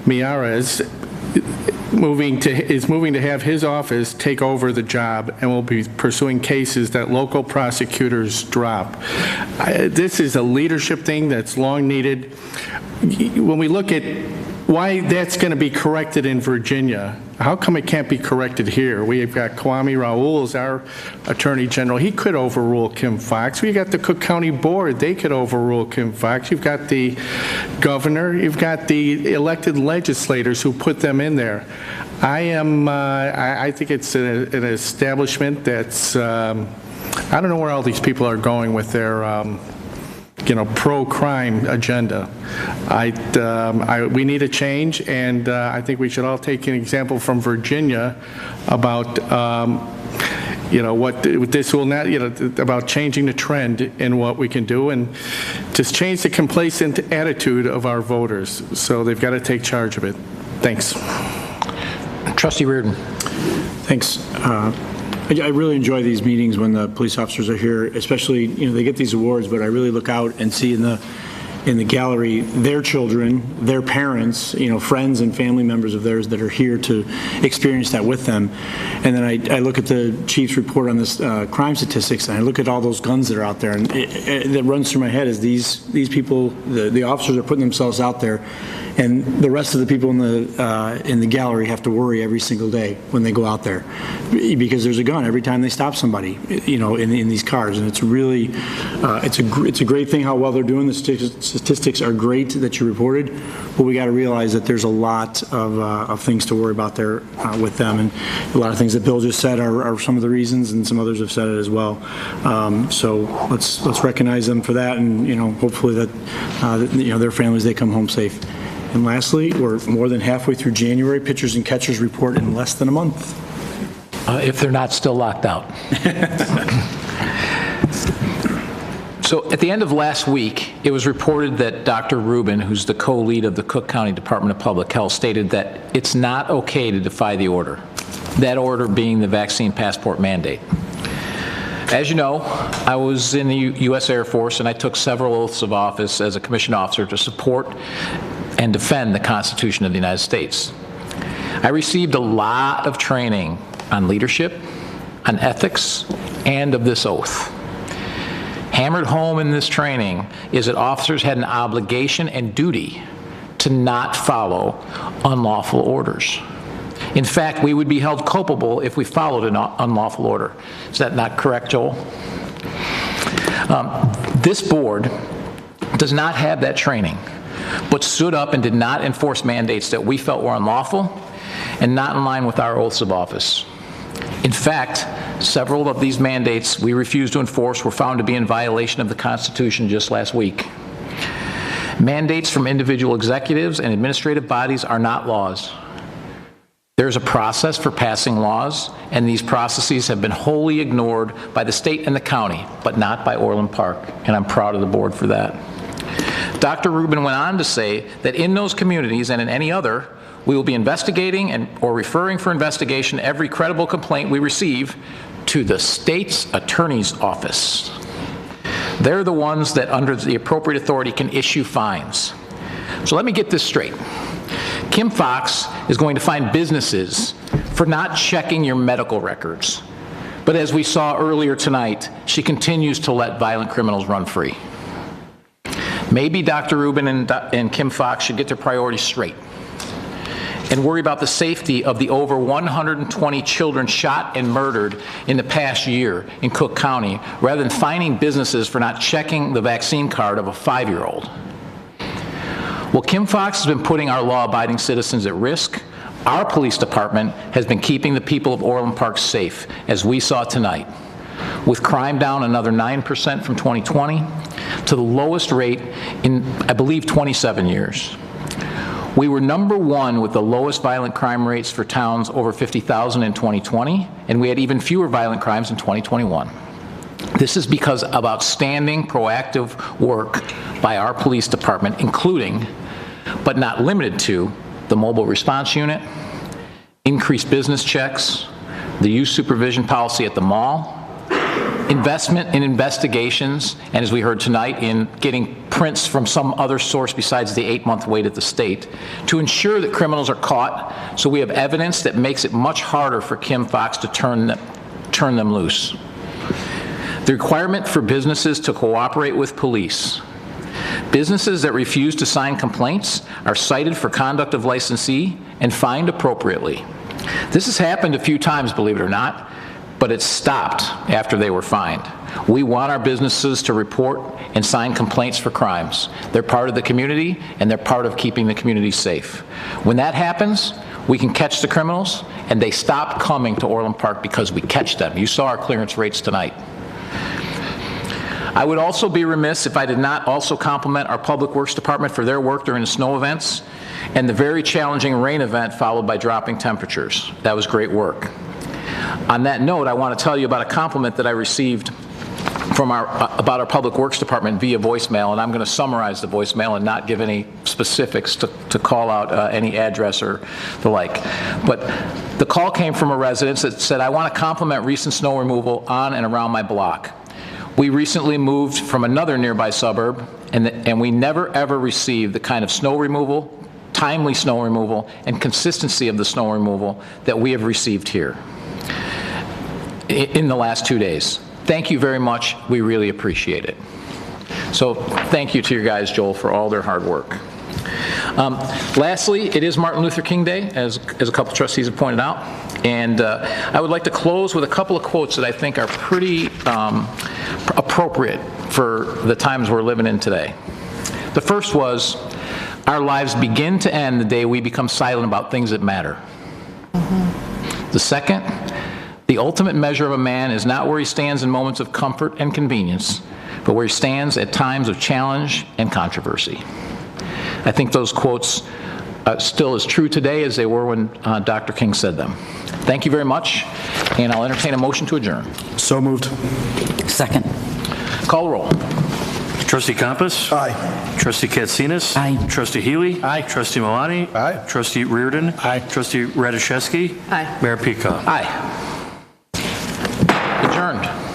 Miyares is moving to have his office take over the job and will be pursuing cases that local prosecutors drop. This is a leadership thing that's long needed. When we look at why that's going to be corrected in Virginia, how come it can't be corrected here? We've got Kwame Raoul as our Attorney General. He could overrule Kim Foxx. We got the Cook County Board. They could overrule Kim Foxx. You've got the governor. You've got the elected legislators who put them in there. I think it's an establishment that's, I don't know where all these people are going with their, pro-crime agenda. We need a change, and I think we should all take an example from Virginia about, what this will not, about changing the trend in what we can do and just change the complacent attitude of our voters. So they've got to take charge of it. Thanks. Trustee Reardon. Thanks. I really enjoy these meetings when the police officers are here, especially, they get these awards, but I really look out and see in the gallery their children, their parents, friends and family members of theirs that are here to experience that with them. And then I look at the chief's report on this crime statistics, and I look at all those guns that are out there, and that runs through my head is these people, the officers are putting themselves out there, and the rest of the people in the gallery have to worry every single day when they go out there, because there's a gun every time they stop somebody, in these cars, and it's really, it's a great thing how well they're doing. The statistics are great that you reported, but we got to realize that there's a lot of things to worry about there with them, and a lot of things that Bill just said are some of the reasons, and some others have said it as well. So let's recognize them for that, and hopefully that their families, they come home safe. And lastly, we're more than halfway through January. Pitchers and catchers report in less than a month. If they're not still locked out. So at the end of last week, it was reported that Dr. Rubin, who's the co-lead of the Cook County Department of Public Health, stated that it's not okay to defy the order, that order being the vaccine passport mandate. As you know, I was in the U.S. Air Force, and I took several oaths of office as a commissioned officer to support and defend the Constitution of the United States. I received a lot of training on leadership, on ethics, and of this oath. Hammered home in this training is that officers had an obligation and duty to not follow unlawful orders. In fact, we would be held culpable if we followed an unlawful order. Is that not correct, Joel? This board does not have that training, but stood up and did not enforce mandates that we felt were unlawful and not in line with our oaths of office. In fact, several of these mandates we refused to enforce were found to be in violation of the Constitution just last week. Mandates from individual executives and administrative bodies are not laws. There's a process for passing laws, and these processes have been wholly ignored by the state and the county, but not by Orland Park, and I'm proud of the board for that. Dr. Rubin went on to say that in those communities and in any other, we will be investigating or referring for investigation every credible complaint we receive to the state's attorney's office. They're the ones that, under the appropriate authority, can issue fines. So let me get this straight. Kim Foxx is going to fine businesses for not checking your medical records. But as we saw earlier tonight, she continues to let violent criminals run free. Maybe Dr. Rubin and Kim Foxx should get their priorities straight and worry about the safety of the over 120 children shot and murdered in the past year in Cook County, rather than fining businesses for not checking the vaccine card of a 5-year-old. Well, Kim Foxx has been putting our law-abiding citizens at risk. Our police department has been keeping the people of Orland Park safe, as we saw tonight. with crime down another 9% from 2020 to the lowest rate in, I believe, 27 years. We were number one with the lowest violent crime rates for towns over 50,000 in 2020, and we had even fewer violent crimes in 2021. This is because of outstanding proactive work by our police department, including, but not limited to, the mobile response unit, increased business checks, the youth supervision policy at the mall, investment in investigations, and as we heard tonight, in getting prints from some other source besides the 8-month wait at the state, to ensure that criminals are caught so we have evidence that makes it much harder for Kim Foxx to turn them loose. The requirement for businesses to cooperate with police. Businesses that refuse to sign complaints are cited for conduct of licensee and fined appropriately. This has happened a few times, believe it or not, but it stopped after they were fined. We want our businesses to report and sign complaints for crimes. They're part of the community, and they're part of keeping the community safe. When that happens, we can catch the criminals, and they stop coming to Orland Park because we catch them. You saw our clearance rates tonight. I would also be remiss if I did not also compliment our Public Works Department for their work during the snow events and the very challenging rain event followed by dropping temperatures. That was great work. On that note, I want to tell you about a compliment that I received from about our Public Works Department via voicemail, and I'm going to summarize the voicemail and not give any specifics to call out any address or the like. But the call came from a resident that said, I want to compliment recent snow removal on and around my block. We recently moved from another nearby suburb, and we never ever received the kind of snow removal, timely snow removal, and consistency of the snow removal that we have received here in the last 2 days. Thank you very much. We really appreciate it. So thank you to your guys, Joel, for all their hard work. Lastly, it is Martin Luther King Day, as a couple trustees have pointed out, and I would like to close with a couple of quotes that I think are pretty appropriate for the times we're living in today. The first was, our lives begin to end the day we become silent about things that matter. The second, the ultimate measure of a man is not where he stands in moments of comfort and convenience, but where he stands at times of challenge and controversy. I think those quotes are still as true today as they were when Dr. King said them. Thank you very much, and I'll entertain a motion to adjourn. So moved. Second. Call the roll. Trustee Compass? Aye. Trustee Katsinas? Aye. Trustee Healy? Aye. Trustee Malani? Aye. Trustee Reardon? Aye. Trustee Radoszewski? Aye. Mayor Pika? Aye. Adjourned.